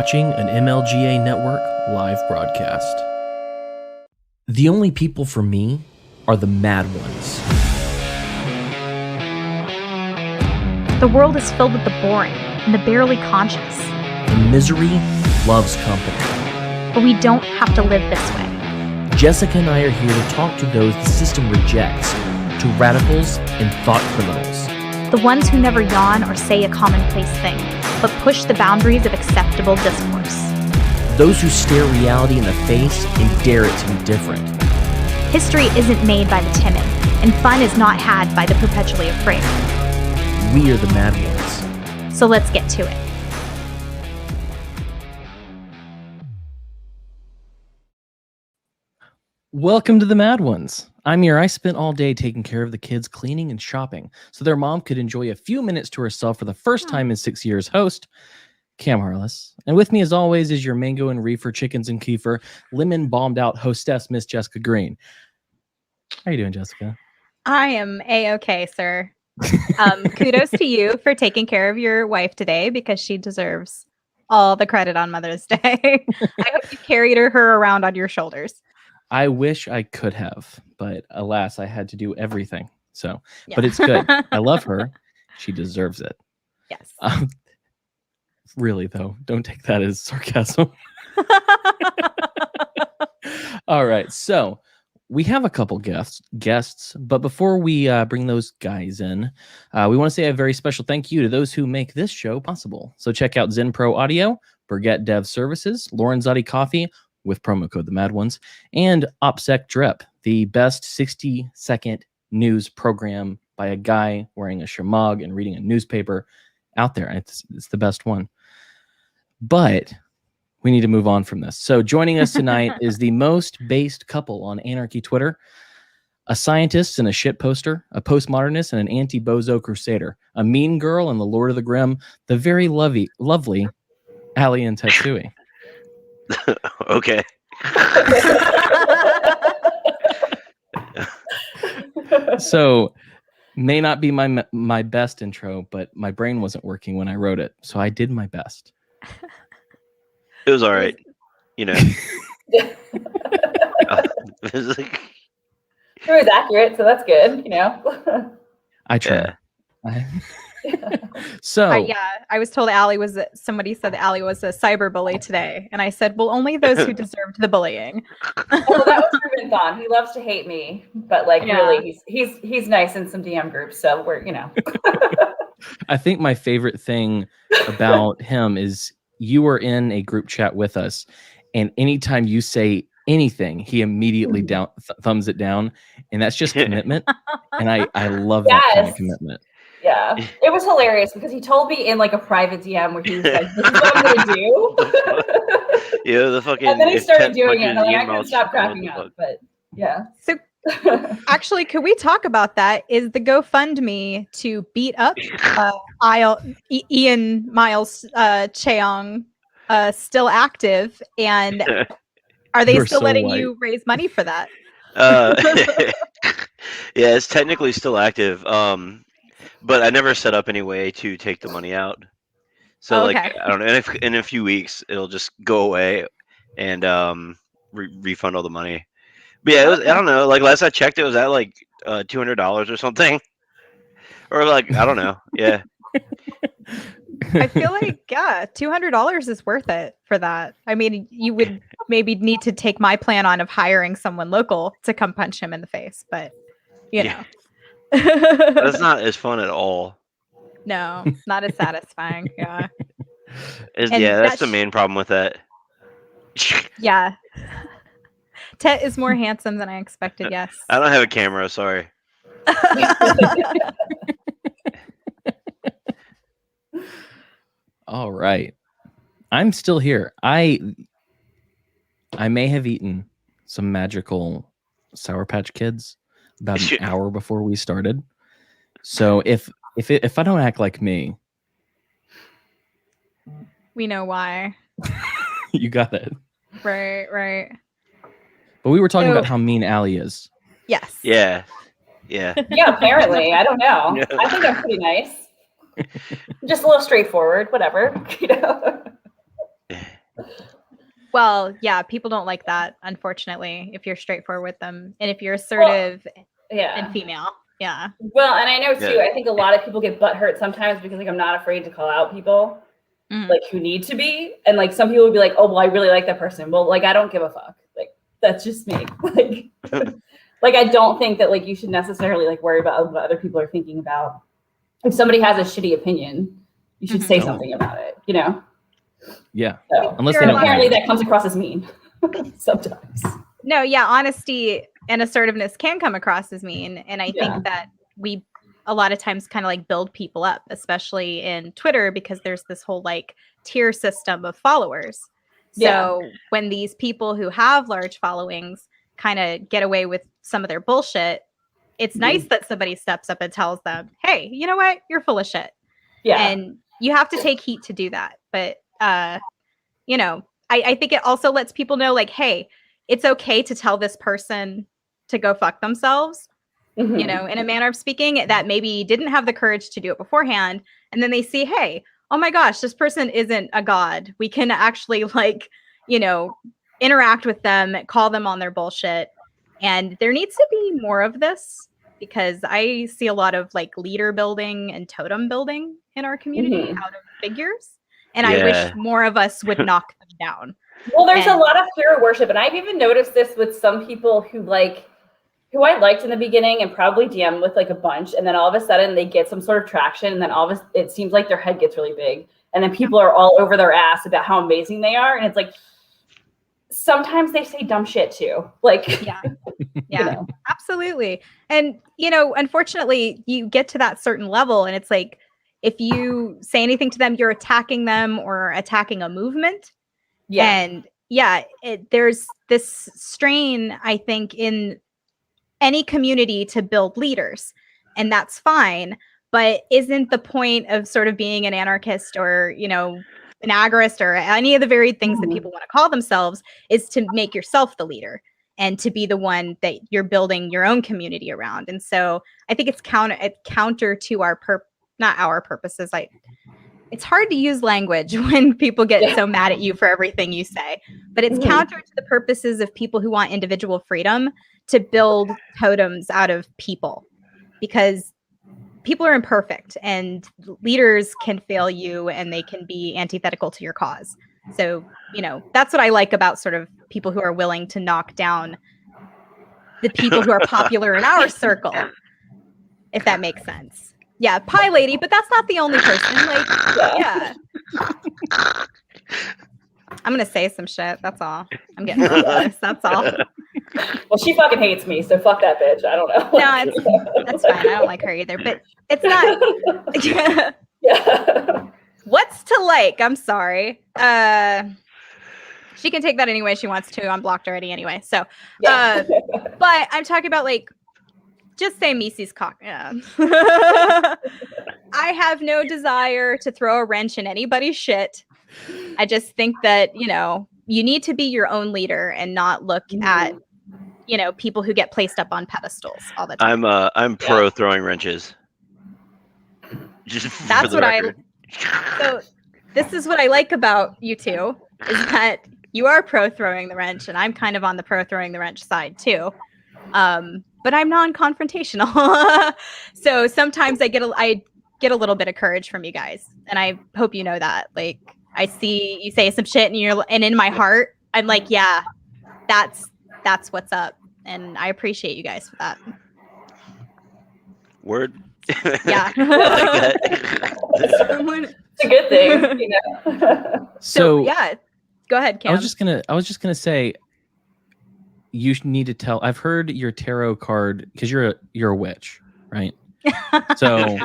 watching an MLGA Network live broadcast. The only people for me are the mad ones. The world is filled with the boring and the barely conscious. And misery loves company. But we don't have to live this way. Jessica and I are here to talk to those the system rejects, to radicals and thought criminals. The ones who never yawn or say a commonplace thing, but push the boundaries of acceptable discourse. Those who stare reality in the face and dare it to be different. History isn't made by the timid, and fun is not had by the perpetually afraid. We are the mad ones. So let's get to it. Welcome to the Mad Ones. I'm here. I spent all day taking care of the kids, cleaning and shopping, so their mom could enjoy a few minutes to herself for the first time in 6 years. Host, Cam Harless. And with me, as always, is your mango and reefer, chickens and kefir, lemon bombed out hostess, Miss Jessica Green. How you doing, Jessica? I am A-okay, sir. Kudos to you for taking care of your wife today, because she deserves all the credit on Mother's Day. I hope you carried her around on your shoulders. I wish I could have, but alas, I had to do everything. So, yeah. But it's good. I love her. She deserves it. Yes. Really, though, don't take that as sarcasm. All right. So we have a couple guests, but before we bring those guys in, we want to say a very special thank you to those who make this show possible. So check out Zen Pro Audio, Burgett Dev Services, Lorenzotti Coffee, with promo code The Mad Ones, and OPSEC Drip, the best 60-second news program by a guy wearing a shamag and reading a newspaper out there. It's the best one. But we need to move on from this. So joining us tonight is the most based couple on Anarchy Twitter, a scientist and a shit poster, a postmodernist and an anti-Bozo crusader, a mean girl and the Lord of the Grim, the very lovely Allie and Tettsui. Okay. So may not be my best intro, but my brain wasn't working when I wrote it, so I did my best. It was all right, you know. It was accurate, so that's good, you know. I tried. Yeah. So I was told somebody said that Allie was a cyberbully today, and I said, well, only those who deserved the bullying. Well, that was Ruben Thon. He loves to hate me, but really, he's nice in some DM groups, so we're, you know. I think my favorite thing about him is you were in a group chat with us, and anytime you say anything, he immediately thumbs it down, and that's just commitment. And I love that kind of commitment. Yeah, it was hilarious because he told me in like a private DM where he was like, "This is what I'm gonna do." Yeah, the fucking. And then he started doing it, and I couldn't stop cracking up. But yeah. So, actually, could we talk about that? Is the GoFundMe to beat up Ian Miles Cheong still active? And are they still letting you raise money for that? Yeah, it's technically still active. But I never set up any way to take the money out. So I don't know. And in a few weeks, it'll just go away and refund all the money. But yeah, I don't know. Like last I checked, it was at like $200 or something, or like I don't know. Yeah. I feel like $200 is worth it for that. I mean, you would maybe need to take my plan on of hiring someone local to come punch him in the face, but you know. That's not as fun at all. No, not as satisfying. Yeah. That's the main problem with that. Yeah. Tet is more handsome than I expected, yes. I don't have a camera, sorry. All right. I'm still here. I may have eaten some magical Sour Patch Kids about an hour before we started. So if I don't act like me, we know why. You got it. Right. But we were talking about how mean Allie is. Yes. Yeah. Yeah, apparently. I don't know. Yeah. I think I'm pretty nice. Just a little straightforward, whatever. You know. Well, yeah, people don't like that, unfortunately, if you're straightforward with them. And if you're assertive and female. Yeah. Well, and I know too, I think a lot of people get butthurt sometimes because like I'm not afraid to call out people like who need to be. And like some people would be like, oh, well, I really like that person. Well, like I don't give a fuck. Like that's just me. Like like I don't think that like you should necessarily like worry about what other people are thinking about. If somebody has a shitty opinion, you should say something about it, you know? Yeah. So, unless they don't apparently that comes across as mean sometimes. No, yeah, honesty and assertiveness can come across as mean. And I think that we a lot of times kind of like build people up, especially in Twitter, because there's this whole like tier system of followers. So when these people who have large followings kind of get away with some of their bullshit, it's nice that somebody steps up and tells them, hey, you know what? You're full of shit. Yeah. And you have to take heat to do that. But, you know, I think it also lets people know like, hey, it's okay to tell this person to go fuck themselves, you know, in a manner of speaking, that maybe didn't have the courage to do it beforehand. And then they see, hey, oh my gosh, this person isn't a god. We can actually like, you know, interact with them, call them on their bullshit. And there needs to be more of this, because I see a lot of like leader building and totem building in our community out of figures. And I wish more of us would knock them down. Well, there's a lot of hero worship. And I've even noticed this with some people who I liked in the beginning and probably DM with like a bunch. And then all of a sudden they get some sort of traction. And then it seems like their head gets really big. And then people are all over their ass about how amazing they are. And it's like, sometimes they say dumb shit too. Like, yeah, you know. Absolutely. And, you know, unfortunately you get to that certain level and it's like, if you say anything to them, you're attacking them or attacking a movement. Yeah. And there's this strain, I think, in any community to build leaders, and that's fine. But isn't the point of sort of being an anarchist or, you know, an agorist or any of the varied things that people want to call themselves is to make yourself the leader and to be the one that you're building your own community around? And so I think it's counter to not our purposes. It's hard to use language when people get so mad at you for everything you say, but it's counter to the purposes of people who want individual freedom to build totems out of people, because people are imperfect and leaders can fail you and they can be antithetical to your cause. So, you know, that's what I like about sort of people who are willing to knock down the people who are popular in our circle, if that makes sense. Yeah, pie lady, but that's not the only person. Like, yeah. I'm gonna say some shit. That's all. I'm getting nervous. That's all. Well, she fucking hates me, so fuck that bitch. I don't know. No, that's fine. I don't like her either. But it's not. Yeah. What's to like? I'm sorry. She can take that any way she wants to. I'm blocked already anyway. So, but I'm talking about like. Just say Misi's cock. Yeah. I have no desire to throw a wrench in anybody's shit. I just think that, you know, you need to be your own leader and not look at, you know, people who get placed up on pedestals all the time. I'm pro throwing wrenches. Just that's what so this is what I like about you two, is that you are pro throwing the wrench and I'm kind of on the pro throwing the wrench side too. But I'm non-confrontational. So sometimes I get a little bit of courage from you guys. And I hope you know that. Like, I see you say some shit and in my heart, I'm like, yeah, that's what's up. And I appreciate you guys for that. Word. Yeah. It's a good thing, you know. So yeah, go ahead, Cam. I was just gonna say, you need to tell. I've heard your tarot card, because you're a witch, right? So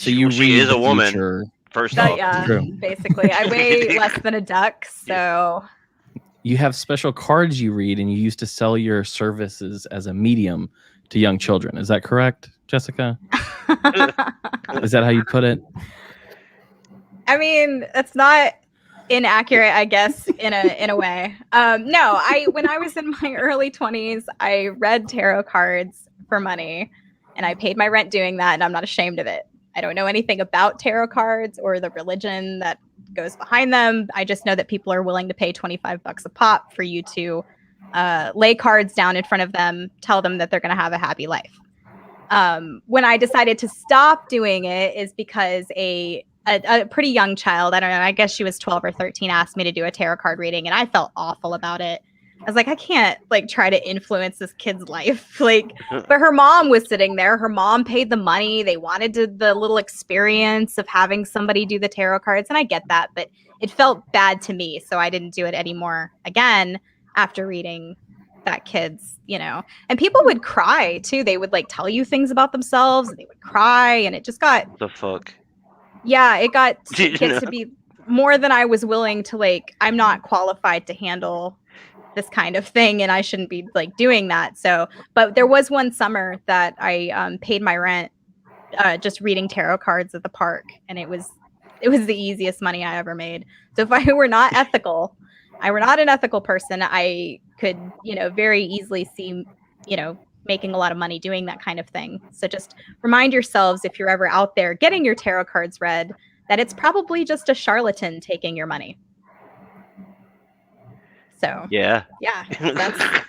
you she is a woman. Future. First off, yeah, basically, I weigh less than a duck, so. You have special cards you read, and you used to sell your services as a medium to young children. Is that correct, Jessica? Is that how you put it? I mean, it's not inaccurate, I guess, in a way. No, when I was in my early 20s, I read tarot cards for money, and I paid my rent doing that, and I'm not ashamed of it. I don't know anything about tarot cards or the religion that goes behind them. I just know that people are willing to pay $25 a pop for you to lay cards down in front of them, tell them that they're going to have a happy life. When I decided to stop doing it is because a pretty young child, I don't know, I guess she was 12 or 13, asked me to do a tarot card reading, and I felt awful about it. I was like, I can't like try to influence this kid's life. Like, but her mom was sitting there. Her mom paid the money. They wanted the little experience of having somebody do the tarot cards. And I get that, but it felt bad to me. So I didn't do it anymore again after reading that kid's, and people would cry too. They would like tell you things about themselves and they would cry. And it just got the fuck. Yeah, it got to be more than I was willing to like. I'm not qualified to handle this kind of thing, and I shouldn't be like doing that. So, but there was one summer that I paid my rent just reading tarot cards at the park, and it was the easiest money I ever made. So if I were not ethical, I were not an ethical person, I could, very easily see, making a lot of money doing that kind of thing. So just remind yourselves, if you're ever out there getting your tarot cards read, that it's probably just a charlatan taking your money. So yeah, that's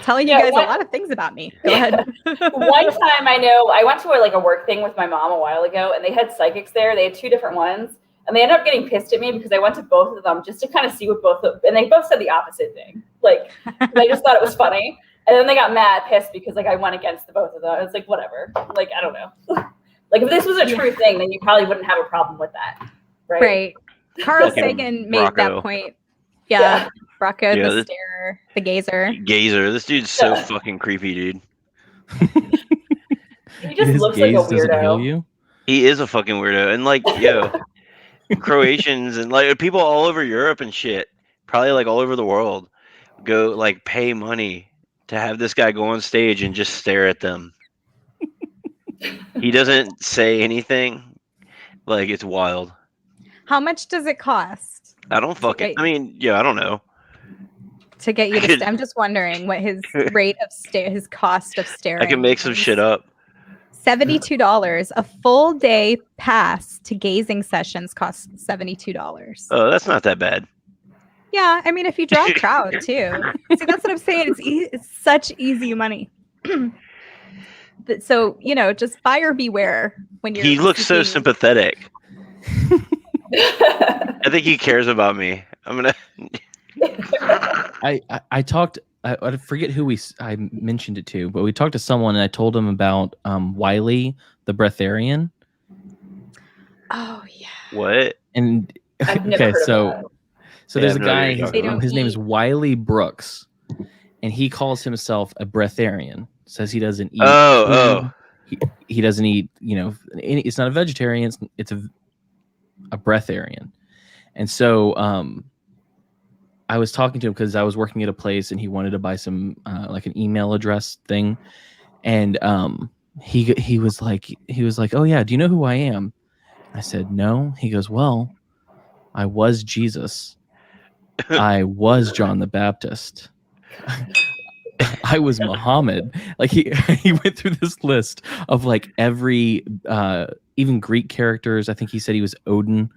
telling you guys a lot of things about me. Go ahead. One time I know I went to a work thing with my mom a while ago, and they had psychics there. They had two different ones, and they ended up getting pissed at me because I went to both of them just to kind of see what and they both said the opposite thing. Like, they just thought it was funny, and then they got pissed because I went against the both of them. It's like, whatever. Like, I don't know. Like, if this was a true thing, then you probably wouldn't have a problem with that, right? Right. Carl Sagan made that point. Yeah. Rocco, the starer, the gazer. This dude's so fucking creepy, dude. He just looks like a weirdo. He is a fucking weirdo. And like, Croatians and like people all over Europe and shit, probably like all over the world, go like pay money to have this guy go on stage and just stare at them. He doesn't say anything. Like, it's wild. How much does it cost? I don't fucking. I mean, I don't know. To get you to, I'm just wondering what his rate of his cost of staring. I can make some shit up. $72. A full day pass to gazing sessions costs $72. Oh, that's not that bad. Yeah, I mean, if you draw a crowd too. See, that's what I'm saying. It's such easy money. So, just buyer beware when you're. He looks so sympathetic. I think he cares about me. I'm gonna. I talked. I forget who I mentioned it to, but we talked to someone and I told him about Wiley the breatharian. Oh yeah. What? And okay, so there's a guy. His name is Wiley Brooks, and he calls himself a breatharian. Says he doesn't eat. He doesn't eat. It's not a vegetarian. It's a breatharian. And so I was talking to him because I was working at a place and he wanted to buy some like an email address thing, and he was like, oh yeah, do you know who I am? I said no. He goes, well, I was Jesus. I was John the Baptist. I was Muhammad. Like he went through this list of like every even Greek characters. I think he said he was Odin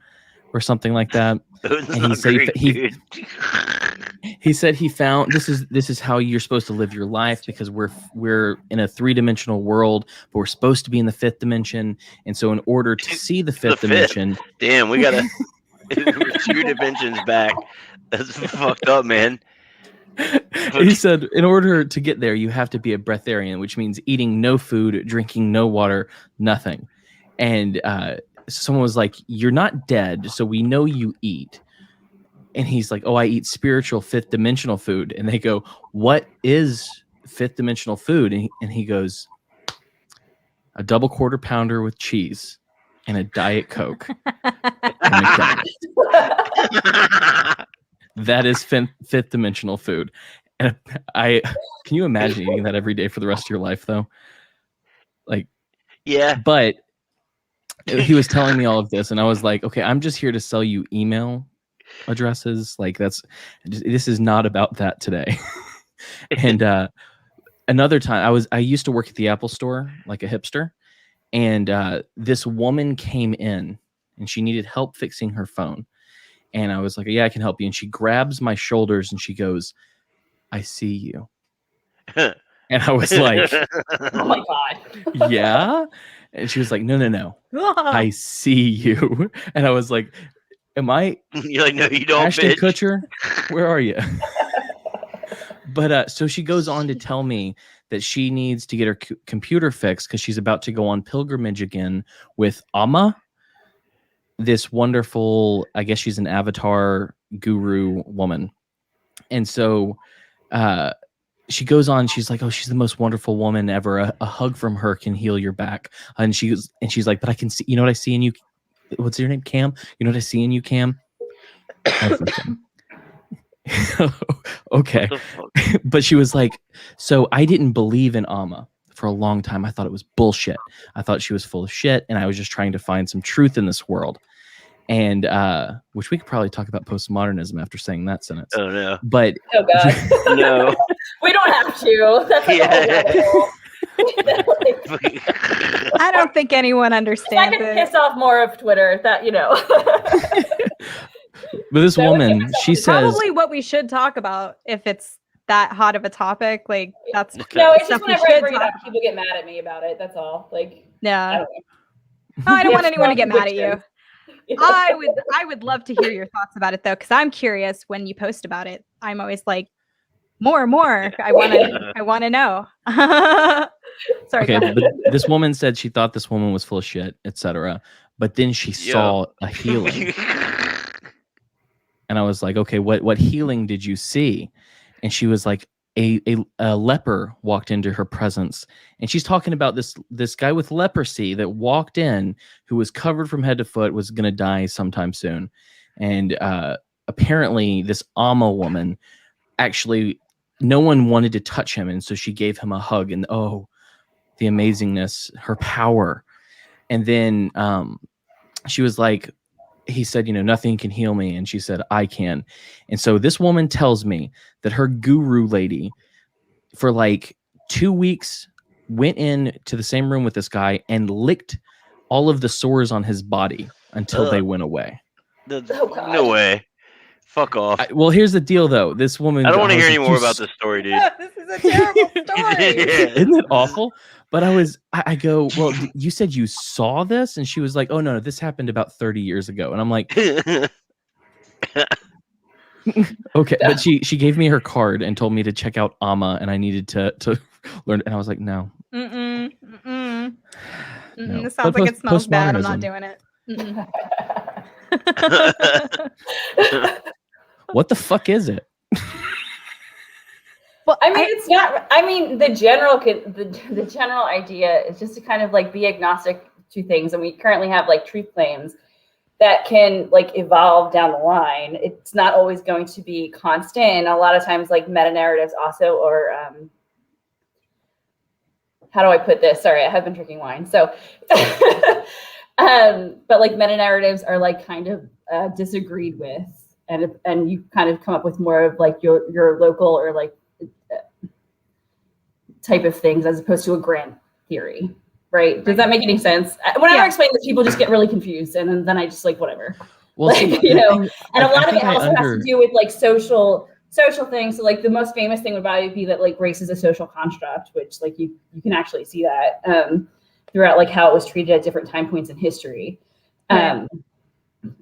or something like that. And he said he said he found this is how you're supposed to live your life, because we're in a 3-dimensional world, but we're supposed to be in the 5th dimension. And so in order to see the fifth dimension, damn, we gotta we're 2 dimensions back. That's fucked up, man. He said, in order to get there, you have to be a breatharian, which means eating no food, drinking no water, nothing. And someone was like, you're not dead, so we know you eat. And he's like, oh, I eat spiritual 5th dimensional food. And they go, what is 5th dimensional food? And he goes, a double quarter pounder with cheese and a Diet Coke. That is 5th dimensional food. And can you imagine eating that every day for the rest of your life, though? Like, yeah. But he was telling me all of this, and I was like, okay, I'm just here to sell you email addresses. Like, this is not about that today. And another time, I used to work at the Apple store, like a hipster, and this woman came in and she needed help fixing her phone. And I was like, yeah, I can help you. And she grabs my shoulders and she goes, I see you. And I was like, oh my God. yeah. And she was like, no. I see you. And I was like, am I? You're like, no, you don't, Ashton bitch. Kutcher? Where are you? But so she goes on to tell me that she needs to get her computer fixed because she's about to go on pilgrimage again with Amma, this wonderful, I guess she's an avatar guru woman. And so she goes on, she's like, oh, she's the most wonderful woman ever. A hug from her can heal your back. And she's like, but I can see, you know what I see in you? What's your name? Cam? You know what I see in you, Cam? Everything. Okay. But she was like, so I didn't believe in Amma for a long time. I thought it was bullshit. I thought she was full of shit, and I was just trying to find some truth in this world. And which we could probably talk about postmodernism after saying that sentence. Oh no. But oh God. No. We don't have to. That's like a whole I don't think anyone I understands can it. piss off more of Twitter. That But this woman, she says, Probably what we should talk about if it's that hot of a topic. Like that's No, it's stuff just we whenever I should bring it talk up, people get mad at me about it. That's all. Like, Yeah. I I don't want Yeah, anyone to get mad at fiction. you. I would love to hear your thoughts about it though, because I'm curious when you post about it. I'm always like, more. I want to know. Sorry. okay, Go ahead. but this woman said she thought this woman was full of shit, etc. But then she saw a healing. And I was like, okay, what healing did you see? And she was like, a leper walked into her presence. And she's talking about this guy with leprosy that walked in, who was covered from head to foot, was going to die sometime soon. And apparently this Amma woman, actually, no one wanted to touch him. And so she gave him a hug, and oh, the amazingness, her power. And then she was like, he said, nothing can heal me. And she said, I can. And so this woman tells me that her guru lady for like 2 weeks went in to the same room with this guy and licked all of the sores on his body until they went away. No way. Fuck off. Well, here's the deal, though. This woman. I don't want to hear any more about this story, dude. This is a terrible story. Isn't it awful? But I go, well, you said you saw this? And she was like, oh, no, this happened about 30 years ago. And I'm like, okay. But she gave me her card and told me to check out Amma, and I needed to learn. And I was like, no. No. This But sounds like it smells bad. I'm not postmodernism. doing it. What the fuck is it? Well, I mean, it's not. I mean, the general idea is just to kind of like be agnostic to things, and we currently have like truth claims that can like evolve down the line. It's not always going to be constant, and a lot of times like meta narratives also, or how do I put this? Sorry, I have been drinking wine, so. But like meta narratives are like kind of disagreed with, and you kind of come up with more of like your local or like type of things as opposed to a grand theory, right? Does that make any sense? Whenever I explain this, people just get really confused, and then I just like whatever. Well, like, see, and a lot of it I also has to do with like social things. So like the most famous thing would probably be that like race is a social construct, which like you can actually see that throughout like how it was treated at different time points in history.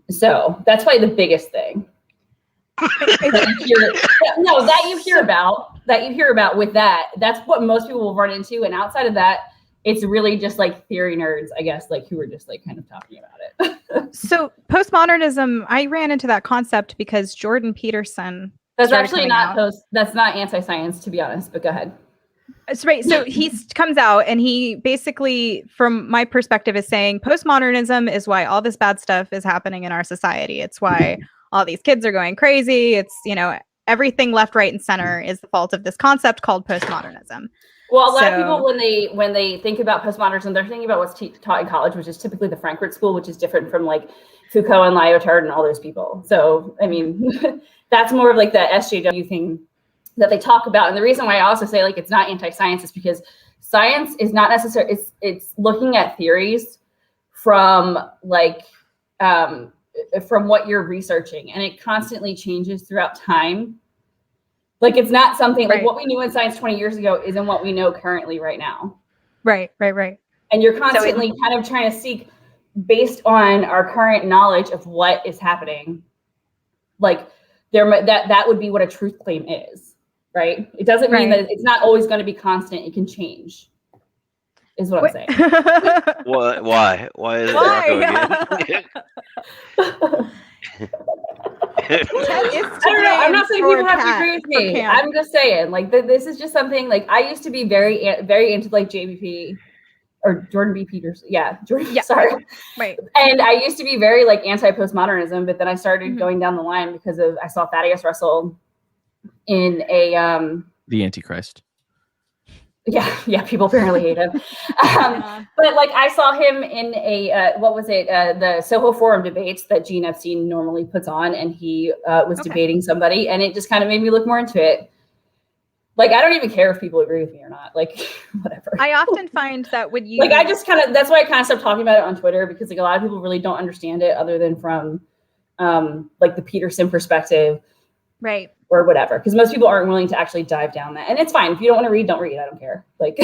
So that's probably the biggest thing. that you hear about with that. That's what most people will run into. And outside of that, it's really just like theory nerds, I guess, like who are just like kind of talking about it. So postmodernism, I ran into that concept because Jordan Peterson. That's actually not that's not anti-science, to be honest, but go ahead. That's right. So he comes out and he basically, from my perspective, is saying postmodernism is why all this bad stuff is happening in our society. It's why all these kids are going crazy. It's, everything left, right, and center is the fault of this concept called postmodernism. Well, a lot of people, when they think about postmodernism, they're thinking about what's taught in college, which is typically the Frankfurt School, which is different from like Foucault and Lyotard and all those people. So, I mean, that's more of like the SJW thing that they talk about. And the reason why I also say like it's not anti-science is because science is not necessarily, it's looking at theories from like from what you're researching, and it constantly changes throughout time. Like it's not something like what we knew in science 20 years ago isn't what we know currently right now. Right. And you're constantly kind of trying to seek based on our current knowledge of what is happening. Like that would be what a truth claim is, right? It doesn't mean that it's not always going to be constant. It can change. Is what I'm saying. What? Why? Why is it Rocco again? I don't know. I'm not saying people have to agree with me. I'm just saying, like, this is just something. Like, I used to be very into like JBP or Jordan B. Peterson. Yeah, Jordan. Yeah. Sorry. Right. And I used to be very like anti-postmodernism, but then I started going down the line because I saw Thaddeus Russell in the Antichrist. Yeah, people apparently hate him. But like I saw him in a the Soho Forum debates that Gene Epstein normally puts on, and he was debating somebody, and it just kind of made me look more into it. Like I don't even care if people agree with me or not. Like whatever. I often find that when you like I just kind of that's why I kind of stopped talking about it on Twitter, because like a lot of people really don't understand it other than from like the Peterson perspective. Right. Or whatever, because most people aren't willing to actually dive down that, and it's fine if you don't want to read, don't read. I don't care. Like,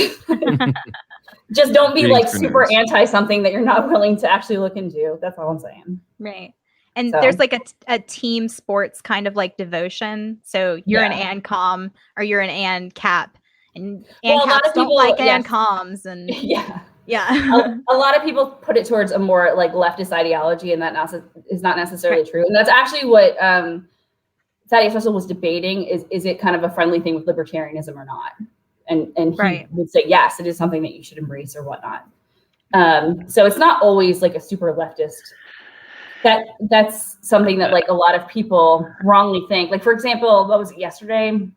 just don't be like super anti something that you're not willing to actually look into. That's all I'm saying. Right. And there's like a team sports kind of like devotion. So you're an ANCOM or you're an ANCAP, and ANCAPs don't like ANCOMs, and a lot of people put it towards a more like leftist ideology, and that is not necessarily true. And that's actually what Thaddeus Russell was debating is it kind of a friendly thing with libertarianism or not? And he would say, yes, it is something that you should embrace or whatnot. So it's not always like a super leftist. That's something that like a lot of people wrongly think. Like, for example, what was it yesterday?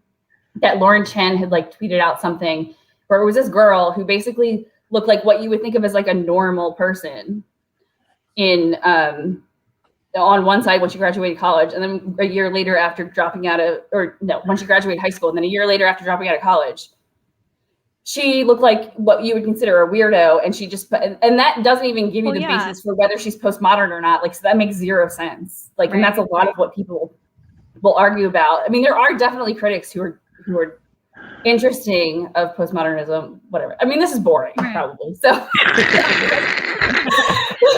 That Lauren Chen had like tweeted out something where it was this girl who basically looked like what you would think of as like a normal person in on one side when she graduated college, and then a year later after dropping out of, when she graduated high school, and then a year later after dropping out of college, she looked like what you would consider a weirdo, and she just, and that doesn't even give you the basis for whether she's postmodern or not. Like, so that makes zero sense. Like, and that's a lot of what people will argue about. I mean, there are definitely critics who are interesting of postmodernism, whatever. I mean, this is boring, probably. So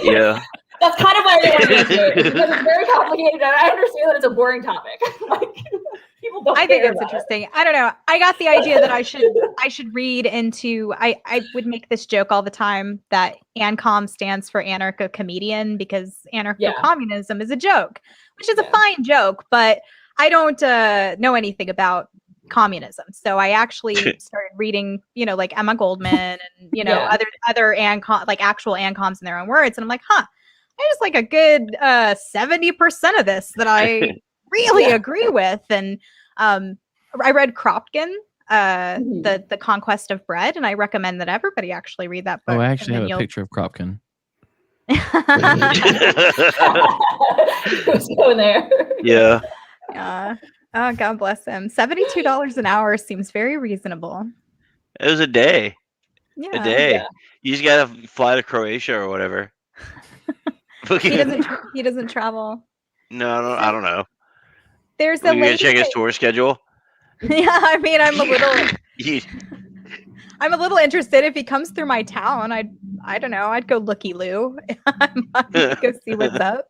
yeah. That's kind of why I didn't want to get into it, because it's very complicated, and I understand that it's a boring topic. Like, people don't. I think it's interesting. I don't know. I got the idea that I should read into. I would make this joke all the time that ANCOM stands for anarcho-comedian, because anarcho-communism is a joke, which is a fine joke, but I don't know anything about communism. So I actually started reading, like Emma Goldman and other ANCOM, like actual ANCOMs in their own words, and I'm like, I just like a good 70% of this that I really agree with. And I read Kropotkin, the Conquest of Bread, and I recommend that everybody actually read that book. Oh, I actually have a picture of Kropotkin. Who's going there? Yeah. Oh, God bless him. $72 an hour seems very reasonable. It was a day. Yeah. A day. Yeah. You just gotta fly to Croatia or whatever. He doesn't travel. No, I don't know. There's a. You gonna check his tour schedule? Yeah, I mean, I'm a little interested if he comes through my town. I don't know. I'd go looky-loo. I'd go see what's up.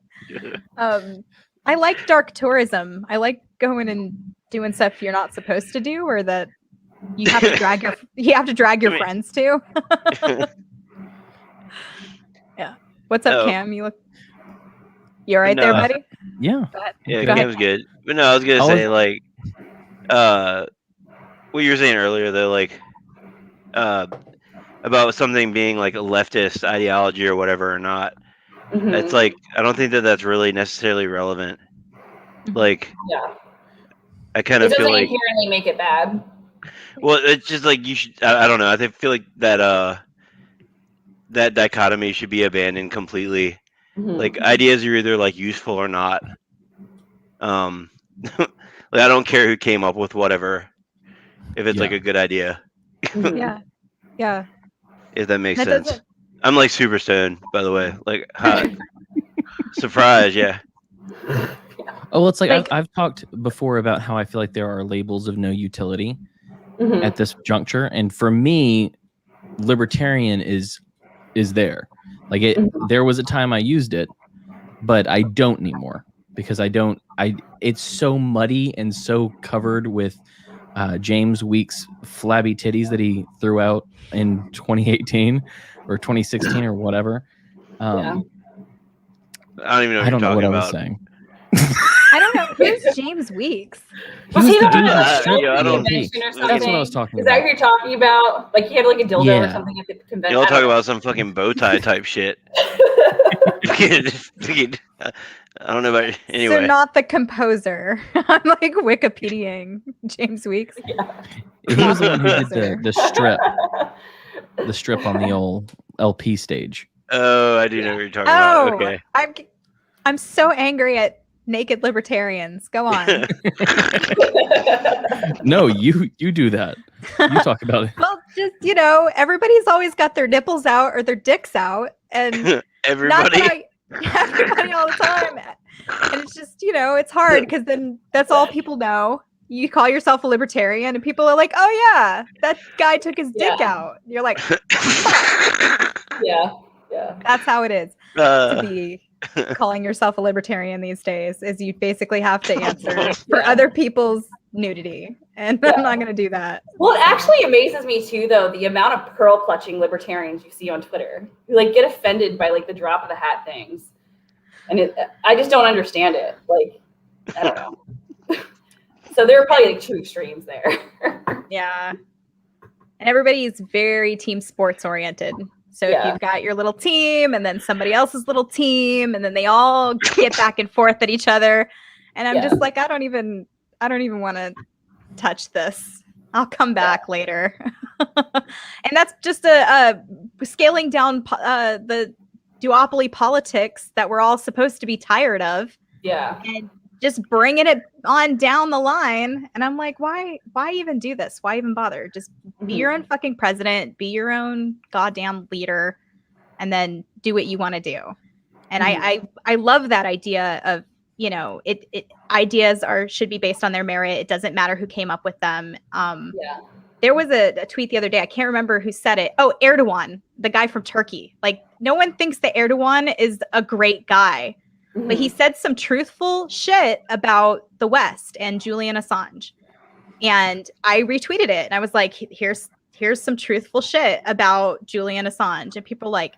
I like dark tourism. I like going and doing stuff you're not supposed to do, or that you have to drag your friends to. Yeah. What's up, Cam? You all right there, buddy? Yeah. Yeah, Cam's good. But no, I was gonna say like what you were saying earlier though, like about something being like a leftist ideology or whatever or not. Mm-hmm. It's like I don't think that that's really necessarily relevant. Like, I kind of feel like it doesn't inherently make it bad. Well, it's just like you should. I don't know. I feel like that that dichotomy should be abandoned completely. Mm-hmm. Like ideas are either like useful or not. Like I don't care who came up with whatever, if it's like a good idea. Yeah. If that makes sense. I'm like super stoned, by the way. Like hot. Surprise, yeah. Oh, well, it's like I've talked before about how I feel like there are labels of no utility at this juncture, and for me, libertarian is there. Like there was a time I used it, but I don't anymore because it's so muddy and so covered with James Weeks' flabby titties that he threw out in 2018 or 2016 or whatever. I don't even know what I don't you're know what talking I was about. saying. I don't know. Who's James Weeks? Was he the one at the at the convention convention or something? That's what I was talking Is about. that who you're talking about? Like he had like a dildo or something at the convention. Y'all talk about some fucking bow tie type shit. I don't know about anyway. So not the composer. I'm like Wikipediaing James Weeks. Yeah. He was the one who did the strip on the old LP stage. Oh, I do know what you're talking about. Okay. I'm so angry at naked libertarians. Go on. No, you do that. You talk about it. Well, just everybody's always got their nipples out or their dicks out, and everybody all the time. And it's just it's hard because then that's all people know. You call yourself a libertarian, and people are like, "Oh yeah, that guy took his dick out." You're like, yeah. That's how it is to be calling yourself a libertarian these days. Is you basically have to answer for other people's nudity, and I'm not going to do that. Well, it actually amazes me too, though, the amount of pearl clutching libertarians you see on Twitter who like get offended by like the drop of the hat things, and I just don't understand it. Like, I don't know. So there are probably like two extremes there. Yeah, and everybody's very team sports oriented. So if you've got your little team and then somebody else's little team, and then they all get back and forth at each other, and I'm just like, I don't even want to touch this. I'll come back later. And that's just a scaling down the duopoly politics that we're all supposed to be tired of. Yeah. And just bringing it on down the line. And I'm like, why even do this? Why even bother? Just be your own fucking president, be your own goddamn leader, and then do what you want to do. And I love that idea of, ideas should be based on their merit. It doesn't matter who came up with them. There was a tweet the other day. I can't remember who said it. Oh, Erdogan, the guy from Turkey. Like, no one thinks that Erdogan is a great guy. But he said some truthful shit about the West and Julian Assange. And I retweeted it. And I was like, here's some truthful shit about Julian Assange. And people are like,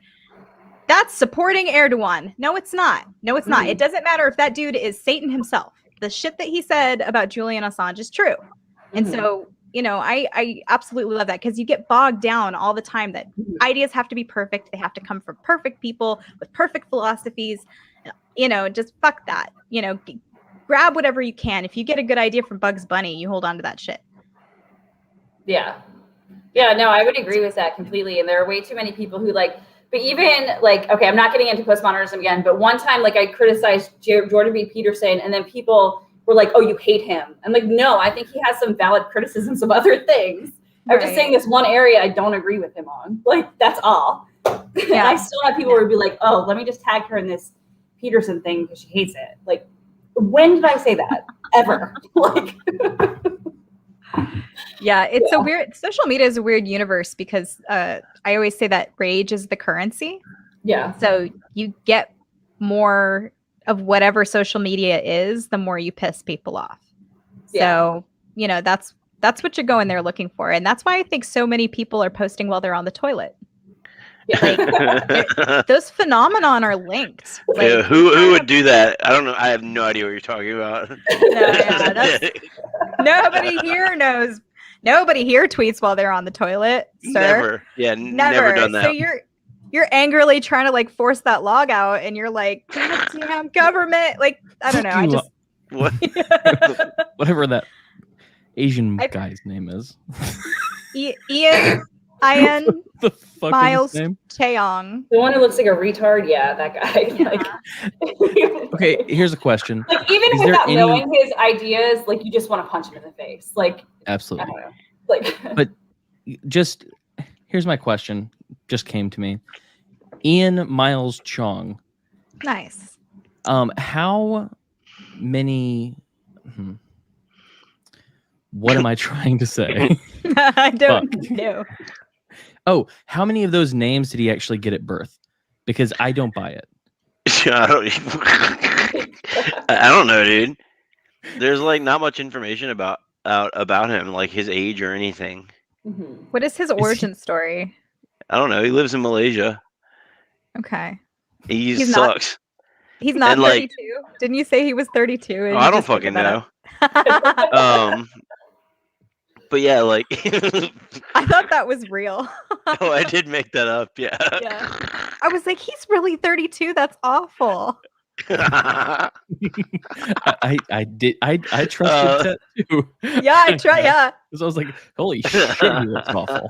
that's supporting Erdogan. No, it's not. No, it's not. It doesn't matter if that dude is Satan himself. The shit that he said about Julian Assange is true. And so, I absolutely love that, because you get bogged down all the time that ideas have to be perfect. They have to come from perfect people with perfect philosophies. Just fuck that. Grab whatever you can. If you get a good idea from Bugs Bunny, you hold on to that shit. Yeah. Yeah, no, I would agree with that completely. And there are way too many people who but even okay, I'm not getting into postmodernism again, but one time I criticized Jordan B. Peterson, and then people were like, oh, you hate him. I'm like, no, I think he has some valid criticisms of other things. I'm just saying this one area I don't agree with him on. That's all. Yeah. I still have people who would be like, oh, let me just tag her in this Peterson thing because she hates it. When did I say that? Ever? Yeah, it's a weird, social media is a weird universe because I always say that rage is the currency. Yeah. So you get more of whatever social media is, the more you piss people off. Yeah. So, that's what you're going there looking for. And that's why I think so many people are posting while they're on the toilet. Those phenomenon are linked. Who would do that? I don't know. I have no idea what you're talking about. Nobody here knows. Nobody here tweets while they're on the toilet, sir. Never. Yeah, never done that. So you're angrily trying to force that log out, and you're like, damn government. I don't know. What? Whatever that Asian guy's name is. Ian the fuck Miles is his name? Taeyong. The one who looks like a retard? Yeah, that guy. Yeah. Okay, here's a question. Even without knowing his ideas, you just want to punch him in the face. Absolutely. I don't know. But just, here's my question. Just came to me. Ian Miles Chong. Nice. How many? What am I trying to say? I don't know. Oh, how many of those names did he actually get at birth? Because I don't buy it. I don't know, dude. There's like not much information about him, like his age or anything. What is his origin story? I don't know. He lives in Malaysia. Okay. He sucks. He's not And, 32. Didn't you say he was 32? I don't fucking know. But yeah, like I thought that was real. Oh, I did make that up. Yeah. I was like, he's really 32. That's awful. I trusted Tet too. Yeah, I try. Yeah. So I was like, holy shit, he looks awful.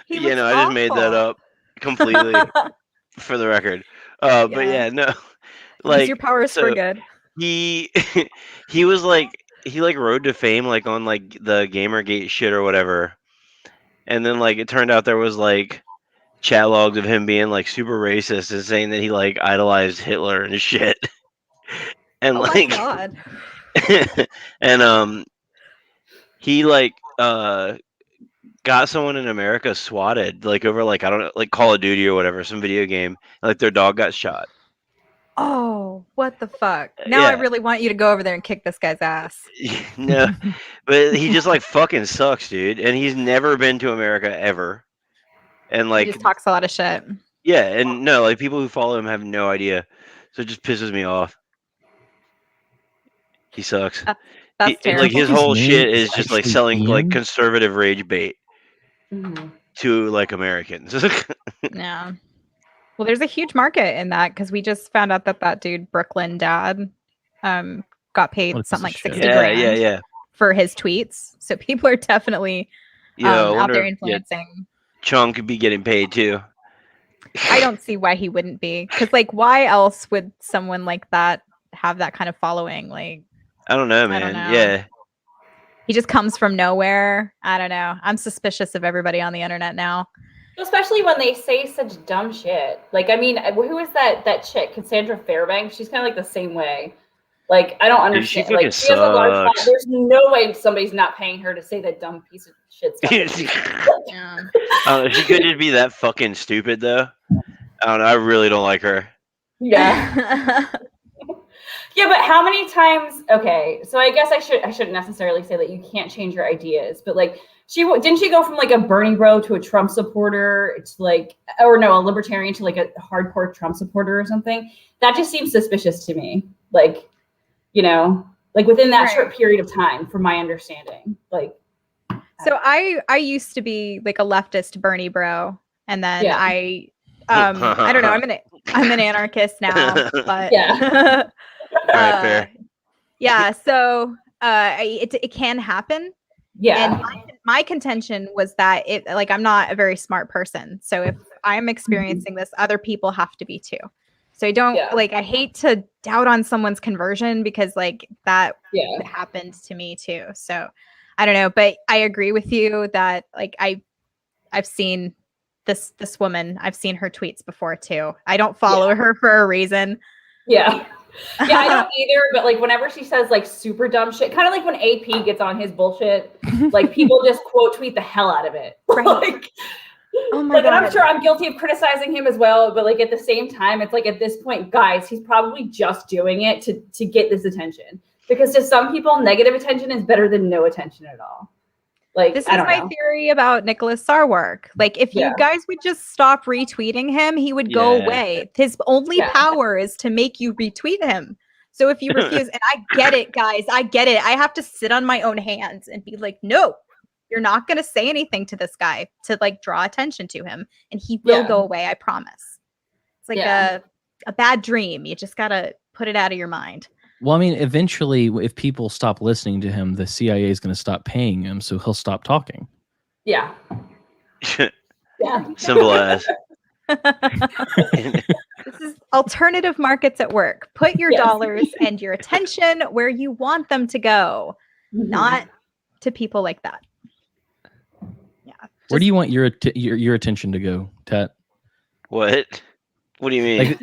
He I just made that up completely for the record. But yeah, no. Like, use your powers for good. He was like, he like rode to fame like on like the Gamergate shit or whatever, and then like it turned out there was like chat logs of him being like super racist and saying that he like idolized Hitler and shit. And my God. And he like got someone in America swatted like over like, I don't know, like Call of Duty or whatever, some video game, like their dog got shot. Oh, what the fuck? Now I really want you to go over there and kick this guy's ass. No, but he just like fucking sucks, dude. And he's never been to America ever. And like, he just talks a lot of shit. Yeah, and no, like people who follow him have no idea. So it just pisses me off. He sucks. That's terrible. Like his whole shit is just like selling like conservative rage bait to like Americans. Yeah. Well, there's a huge market in that because we just found out that dude Brooklyn Dad got paid something like 60 grand for his tweets. So people are definitely out there influencing. Chunk could be getting paid too. I don't see why he wouldn't be, because like why else would someone like that have that kind of following? Like, I don't know, man. I don't know. Yeah. He just comes from nowhere. I don't know. I'm suspicious of everybody on the internet now. Especially when they say such dumb shit. Like, I mean, who is that chick? Cassandra Fairbanks? She's kind of like the same way. Like, I don't understand. Dude, she has a large font. There's no way somebody's not paying her to say that dumb piece of shit stuff. She could just be that fucking stupid, though. I don't know. I really don't like her. Yeah. Yeah, but how many times? Okay, so I guess I shouldn't necessarily say that you can't change your ideas, but like didn't she go from like a Bernie bro to a Trump supporter to like, or no, a libertarian to like a hardcore Trump supporter or something? That just seems suspicious to me. Like, you know, like within that short period of time, from my understanding. Like, so I used to be like a leftist Bernie bro, and then I don't know, I'm an anarchist now, but fair. Yeah, so it can happen. Yeah. And my contention was that I'm not a very smart person. So if I'm experiencing this, other people have to be too. So I don't I hate to doubt on someone's conversion because like that happened to me too. So I don't know, but I agree with you that like I've seen this woman, I've seen her tweets before too. I don't follow her for a reason. Yeah. Yeah, I don't either, but like whenever she says like super dumb shit, kind of like when AP gets on his bullshit, like people just quote tweet the hell out of it. Right. Like, oh my God. And I'm sure I'm guilty of criticizing him as well, but like at the same time, it's like at this point, guys, he's probably just doing it to get this attention. Because to some people, negative attention is better than no attention at all. Like, this is my theory about Nicholas Sarwark. Like, if you guys would just stop retweeting him, he would go away. His only power is to make you retweet him. So if you refuse, and I get it, guys, I get it. I have to sit on my own hands and be like, no, you're not going to say anything to this guy to like draw attention to him. And he will go away, I promise. It's like a bad dream. You just got to put it out of your mind. Well, I mean, eventually, if people stop listening to him, the CIA is going to stop paying him, so he'll stop talking. Yeah. Simple as. This is alternative markets at work. Put your dollars and your attention where you want them to go, not to people like that. Yeah. Where do you want your attention to go, Tet? What? What do you mean?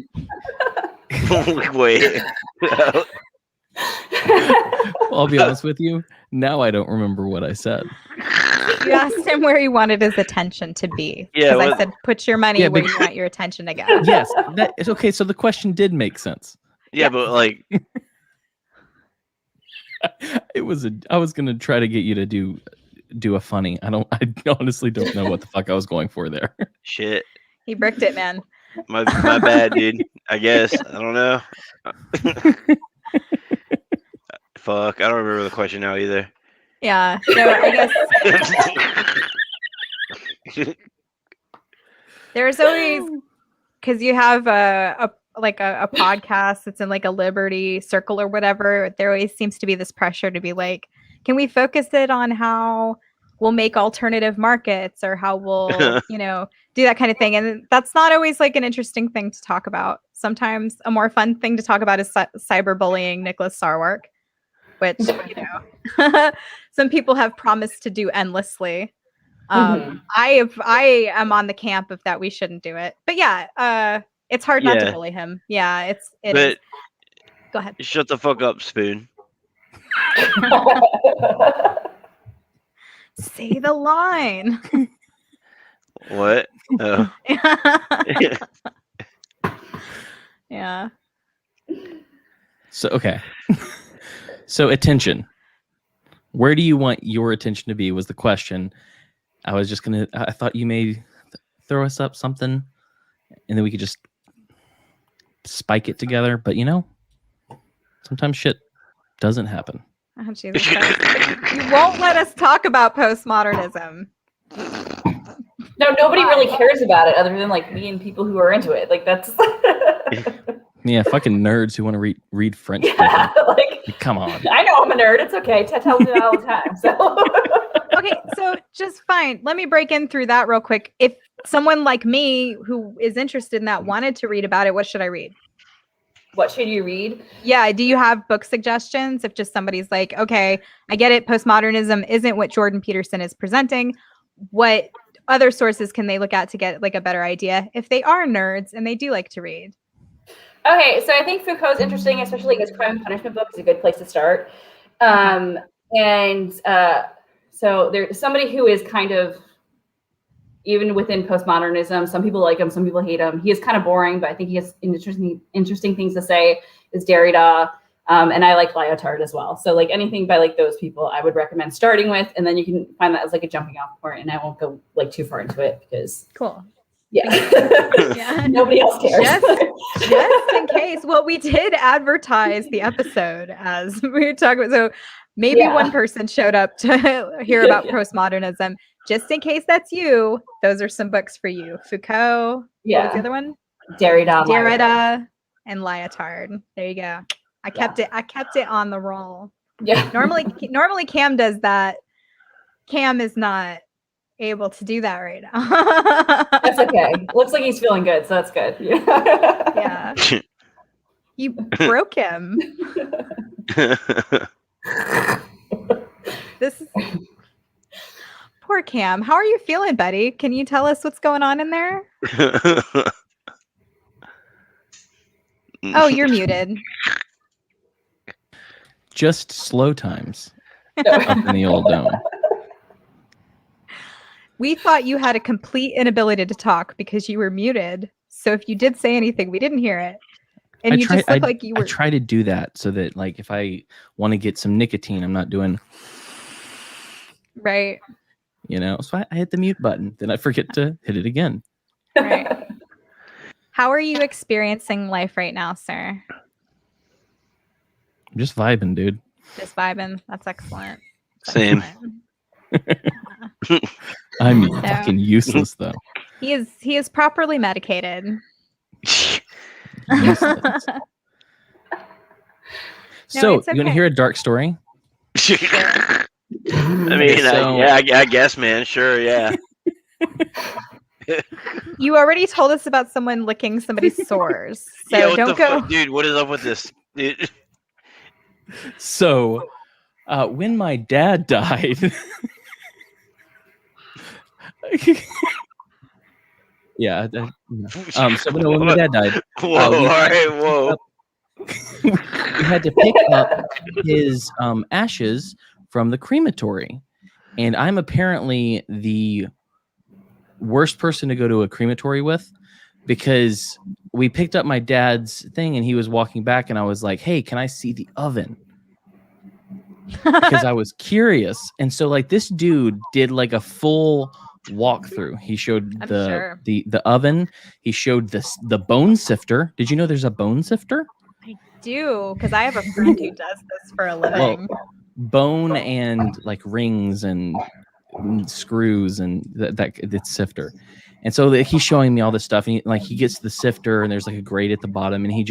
Wait. I'll be honest with you. Now I don't remember what I said. You asked him where he wanted his attention to be. Yeah, Because I said, put your money where you want your attention to go. Yes, that is okay. So the question did make sense. Yeah, but like, I was gonna try to get you to do a funny. I honestly don't know what the fuck I was going for there. shit. He bricked it, man. My bad, dude. I guess. I don't know. Fuck. I don't remember the question now either. Yeah. So I guess there's always, because you have a podcast that's in like a liberty circle or whatever, there always seems to be this pressure to be like, can we focus it on how we'll make alternative markets or how we'll, do that kind of thing. And that's not always like an interesting thing to talk about. Sometimes a more fun thing to talk about is cyberbullying Nicholas Sarwark, which, some people have promised to do endlessly. I am on the camp of that we shouldn't do it. But yeah, it's hard not to bully him. Yeah, it is. Go ahead. Shut the fuck up, Spoon. Say the line. What? Oh. Yeah. So okay. So attention. Where do you want your attention to be was the question. I thought you may throw us up something and then we could just spike it together. But sometimes shit doesn't happen. Oh, Jesus Christ. You won't let us talk about postmodernism. No, nobody really cares about it other than like me and people who are into it. Like that's Yeah, fucking nerds who want to read French. Yeah, like, come on. I know I'm a nerd. It's okay. Ted tells me that all the time. So okay, so just fine. Let me break in through that real quick. If someone like me who is interested in that wanted to read about it, what should I read? What should you read? Yeah, do you have book suggestions? If just somebody's like, okay, I get it, postmodernism isn't what Jordan Peterson is presenting. What other sources can they look at to get like a better idea if they are nerds and they do like to read? Okay, so I think Foucault's interesting, especially his Crime and Punishment book is a good place to start. So there's somebody who is kind of, even within postmodernism, some people like him, some people hate him. He is kind of boring, but I think he has interesting things to say, is Derrida. And I like Lyotard as well. So like anything by like those people, I would recommend starting with, and then you can find that as like a jumping off point, and I won't go like too far into it because cool. Yeah. Nobody else cares. Just in case. Well, we did advertise the episode as we were talking about. So maybe one person showed up to hear about postmodernism. Just in case that's you, those are some books for you. Foucault. What was the other one? Derrida and Lyotard. There you go. I kept it on the roll. Yeah. Normally Cam does that. Cam is not able to do that right now. That's okay. Looks like he's feeling good, so that's good. Yeah. You broke him. This is poor Cam. How are you feeling, buddy? Can you tell us what's going on in there? Oh, you're muted. Just slow times up in the old dome. We thought you had a complete inability to talk because you were muted. So if you did say anything, we didn't hear it. And you just look like you were. I try to do that so that, like, if I want to get some nicotine, I'm not doing. Right. So I hit the mute button. Then I forget to hit it again. Right. How are you experiencing life right now, sir? I'm just vibing, dude. Just vibing. That's excellent. Same. I'm fucking useless, though. He is properly medicated. Useless. So, you want to hear a dark story? I mean, I guess, man. Sure, yeah. You already told us about someone licking somebody's sores, so don't go. Dude, what is up with this? Dude. So, when my dad died, Yeah. So when my dad died, Whoa! we had to pick up his ashes from the crematory, and I'm apparently the worst person to go to a crematory with, because we picked up my dad's thing and he was walking back and I was like, hey, can I see the oven? Because I was curious. And so like this dude did like a full walkthrough. He showed the oven. He showed the bone sifter. Did you know there's a bone sifter? I do, because I have a friend who does this for a living. Well, bone and like rings and screws and that it's sifter. And so he's showing me all this stuff, and he gets the sifter, and there's like a grate at the bottom, and he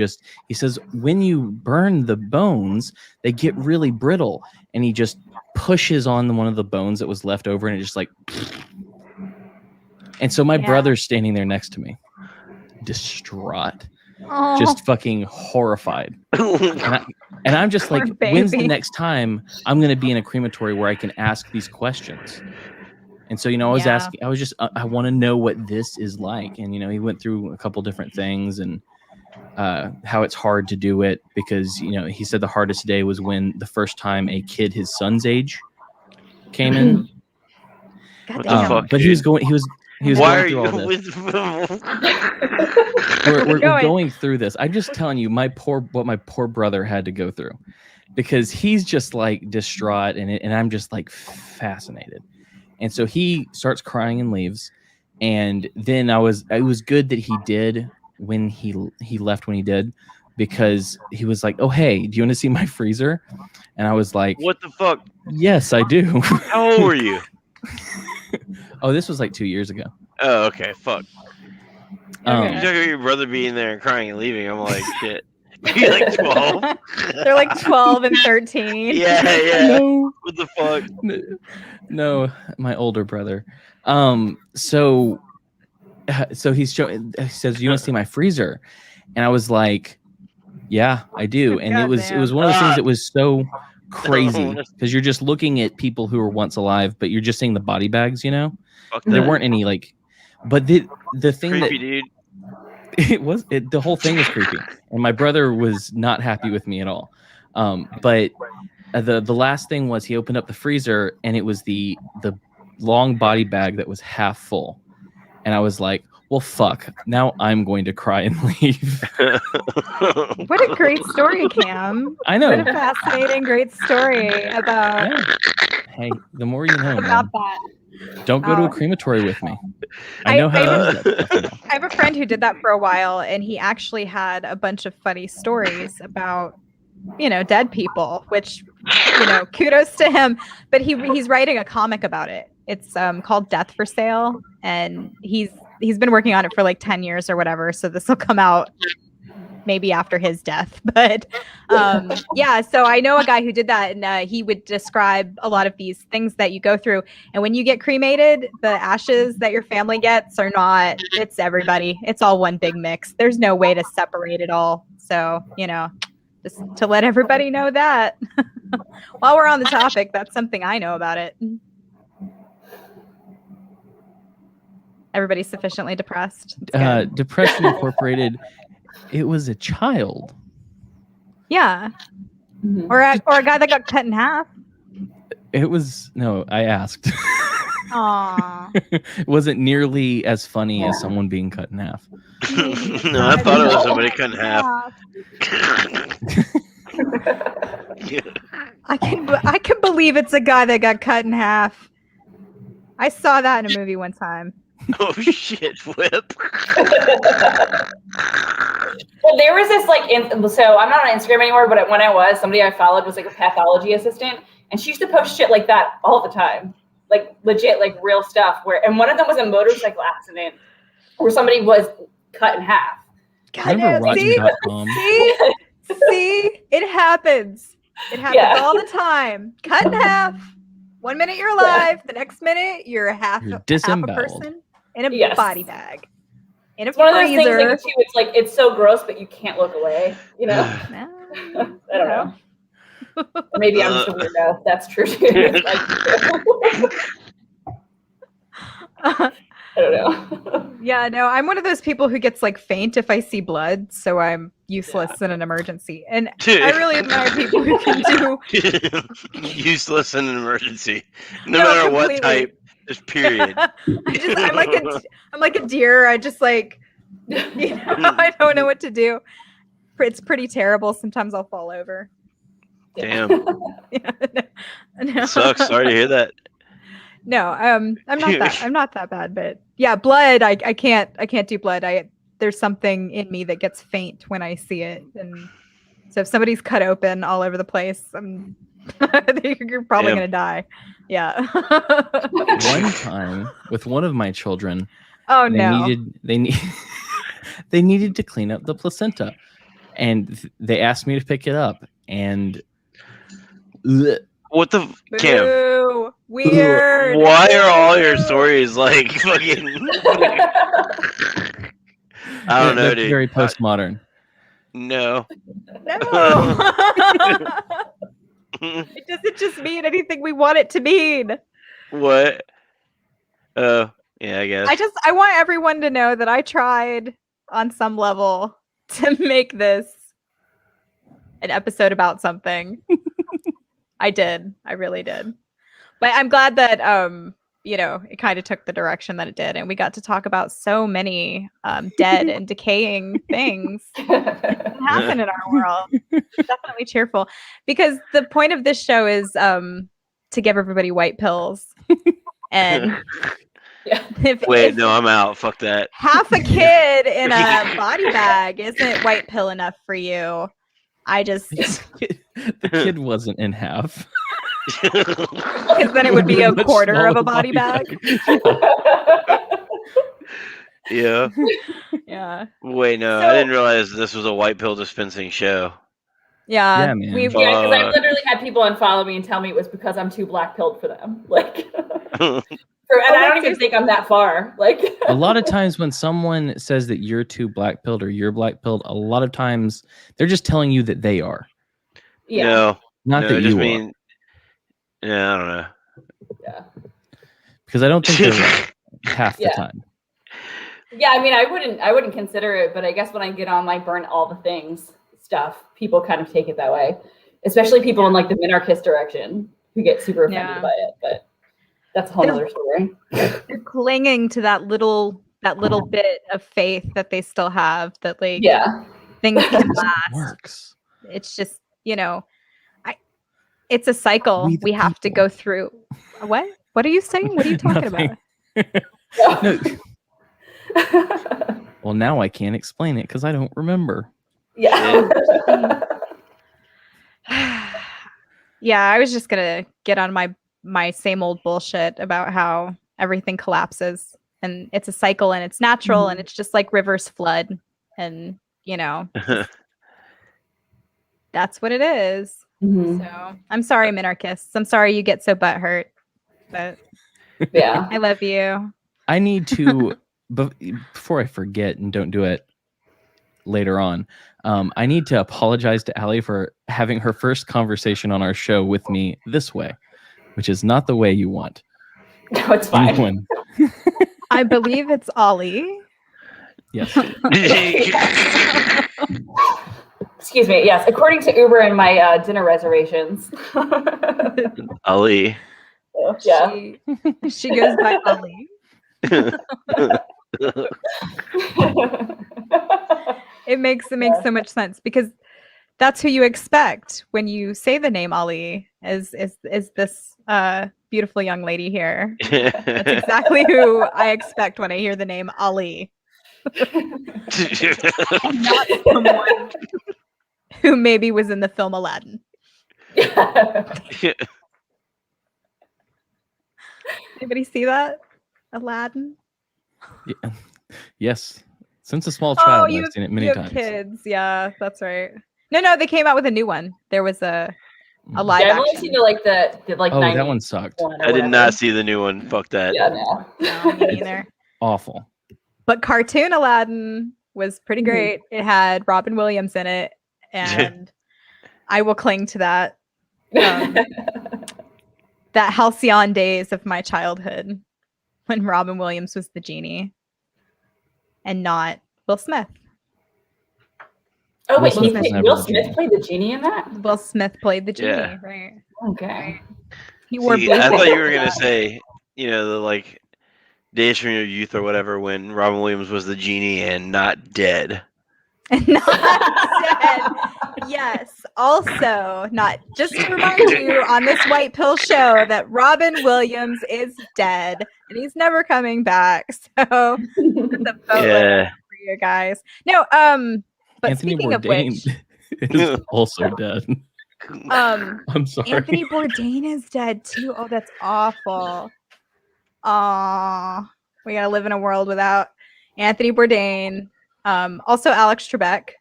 says, when you burn the bones, they get really brittle, and he just pushes on one of the bones that was left over, and it just like, and so my brother's standing there next to me, distraught, just fucking horrified, and I'm just like, when's the next time I'm gonna be in a crematory where I can ask these questions? And so, I was asking, I want to know what this is like. And, he went through a couple different things and how it's hard to do it because, he said the hardest day was when the first time a kid his son's age came in. But he was going Why through all this. We're going through this. I'm just telling you what my poor brother had to go through, because he's just like distraught and I'm just like fascinated. And so he starts crying and leaves. And then it was good that he did when he left when he did, because he was like, oh, hey, do you want to see my freezer? And I was like, what the fuck? Yes, I do. How old were you? Oh, this was like 2 years ago. Oh, okay. Fuck. Okay. You talking about your brother being there and crying and leaving. I'm like, shit. You're like 12. They're like 12 and 13. Yeah. No. What the fuck? No, my older brother. So he says, you want to see my freezer? And I was like, yeah, I do. And it was one of those things that was so crazy, because you're just looking at people who were once alive, but you're just seeing the body bags, Fuck there that. weren't any but the thing Creepy, that dude. the whole thing was creepy, and my brother was not happy with me at all. But the last thing was he opened up the freezer, and it was the long body bag that was half full, and I was like, well, fuck, now I'm going to cry and leave. What a great story, Cam. I know. What a fascinating, great story about. Yeah. Hey, the more you know. About man. that. Don't go to a crematory with me. I know how to use that stuff. I have a friend who did that for a while, and he actually had a bunch of funny stories about, dead people, which, kudos to him. But he's writing a comic about it. It's called Death for Sale, and he's been working on it for like 10 years or whatever. So this will come out maybe after his death. But so I know a guy who did that, and he would describe a lot of these things that you go through. And when you get cremated, the ashes that your family gets it's everybody. It's all one big mix. There's no way to separate it all. So, just to let everybody know that. While we're on the topic, that's something I know about it. Everybody's sufficiently depressed. Depression Incorporated. It was a child. Yeah. Mm-hmm. Or a guy that got cut in half. It was I asked. Aww. It wasn't nearly as funny as someone being cut in half. No, I thought it was somebody cut in half. I can believe it's a guy that got cut in half. I saw that in a movie one time. Oh shit, Flip. Well, there was this so I'm not on Instagram anymore, but when I was, somebody I followed was like a pathology assistant, and she used to post shit like that all the time, like legit, like real stuff. And one of them was a motorcycle accident where somebody was cut in half. See, it happens. It happens all the time. Cut in half. 1 minute you're alive, the next minute you're half a person in a body bag. In a freezer. One of those things too, it's so gross, but you can't look away. I don't know. Maybe I'm just a weirdo. That's true too. I don't know. Yeah, no, I'm one of those people who gets like faint if I see blood, so I'm useless in an emergency. And I really admire people who can do useless in an emergency, no matter completely. what type. Just period. I'm like a deer. I just like, I don't know what to do. It's pretty terrible. Sometimes I'll fall over. Damn. No. Sucks. Sorry to hear that. No, I'm not that bad, but yeah, blood. I can't do blood. There's something in me that gets faint when I see it, and so if somebody's cut open all over the place, you're probably gonna die. Yeah. One time with one of my children, oh they needed to clean up the placenta, and they asked me to pick it up, and what the Cam? Weird. Why are all your stories like fucking? I don't know, dude. Very postmodern. No. It doesn't just mean anything we want it to mean. What? Oh, yeah, I guess. I want everyone to know that I tried on some level to make this an episode about something. I did. I really did. But I'm glad that it kind of took the direction that it did, and we got to talk about so many dead and decaying things that happen in our world. Definitely cheerful, because the point of this show is to give everybody white pills. And no, I'm out. Fuck that. Half a kid in a body bag isn't white pill enough for you. The kid wasn't in half. Because then it would be a quarter of a body bag. Yeah. Yeah. Wait, no, I didn't realize this was a white pill dispensing show. Yeah, man. Because I literally had people unfollow me and tell me it was because I'm too black pilled for them. Like, and I don't even think I'm that far. Like, a lot of times when someone says that you're too black pilled or you're black pilled, a lot of times they're just telling you that they are. Yeah. No, not that you are. Yeah, I don't know. Yeah. Because I don't think they're right half the time. Yeah, I mean, I wouldn't consider it, but I guess when I get on like burn all the things stuff, people kind of take it that way, especially people in like the anarchist direction who get super offended by it. But that's a whole other story. They're clinging to that little bit of faith that they still have, that like things can last. Works. It's just, it's a cycle we have to go through. What are you saying? What are you talking about? No. Well, now I can't explain it because I don't remember. Yeah. Yeah, I was just gonna get on my same old bullshit about how everything collapses and it's a cycle and it's natural and it's just like rivers flood and that's what it is. So I'm sorry, minarchists. I'm sorry you get so butthurt, but yeah, I love you. I need to, before I forget and don't do it later on, I need to apologize to Allie for having her first conversation on our show with me this way, which is not the way you want. No, it's fine. I believe it's Ollie. Yes. Excuse me. Yes, according to Uber and my dinner reservations. Ali. So, yeah. She goes by Ali. It makes so much sense because that's who you expect when you say the name Ali. Is this beautiful young lady here? That's exactly who I expect when I hear the name Ali. Not someone who maybe was in the film Aladdin. Anybody see that? Aladdin? Yeah. Yes. Since a small child, I've seen it many times. Kids, yeah, that's right. No, they came out with a new one. There was a live I've only action. seen the like. Oh, that one sucked. I did not see the new one. Fuck that. Yeah, no, me neither. Awful. But cartoon Aladdin was pretty great. It had Robin Williams in it, and I will cling to that. That halcyon days of my childhood when Robin Williams was the genie and not Will Smith. Oh, wait, Will Smith played the genie in that? Will Smith played the genie, Yeah. right? Okay. Right. He wore See, blue. I thought you were for gonna that. say, the like Days from Your Youth or whatever, when Robin Williams was the genie and not dead. And not dead. Yes. Also, not just to remind you on this White Pill show that Robin Williams is dead and he's never coming back. So it's a boatload for you guys. No, but Anthony speaking Bourdain of which, is also dead. I'm sorry. Anthony Bourdain is dead too. Oh, that's awful. Aw, we gotta live in a world without Anthony Bourdain. Also Alex Trebek.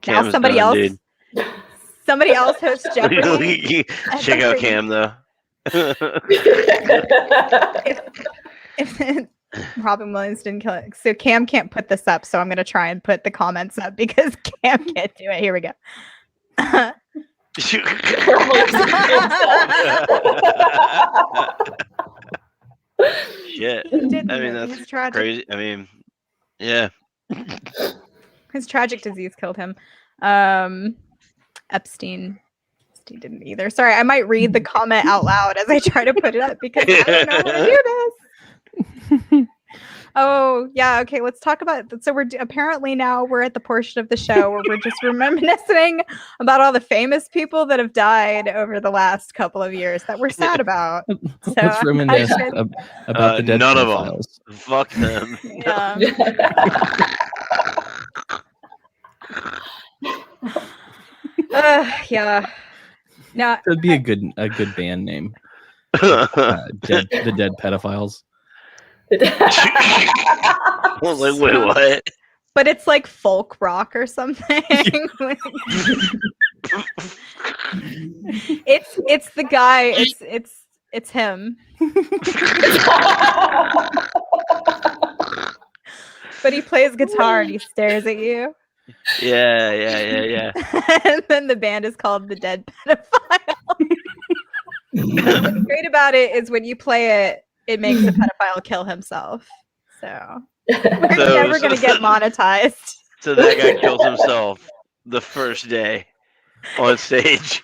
Now Cam's somebody done, else. dude. Somebody else hosts Jeopardy. Check out Cam though. if Robin Williams didn't kill it, so Cam can't put this up. So I'm gonna try and put the comments up because Cam can't do it. Here we go. Shit. I mean, that's crazy. I mean, yeah. His tragic disease killed him. Epstein didn't either. Sorry, I might read the comment out loud as I try to put it up because I don't know how to do this. Oh, yeah. Okay, let's talk about that. So apparently now we're at the portion of the show where we're just reminiscing about all the famous people that have died over the last couple of years that we're sad about. So Let's reminisce about the dead none of pedophiles. them. Fuck them. Yeah. Yeah. No, That'd be a good band name. The Dead Pedophiles. I was like, wait, what? but it's like folk rock or something. It's the guy. It's him. But he plays guitar and he stares at you. Yeah. And then the band is called The Dead Pedophile. What's great about it is when you play it, it makes the pedophile kill himself. So we're never going to get monetized. So that guy kills himself the first day on stage.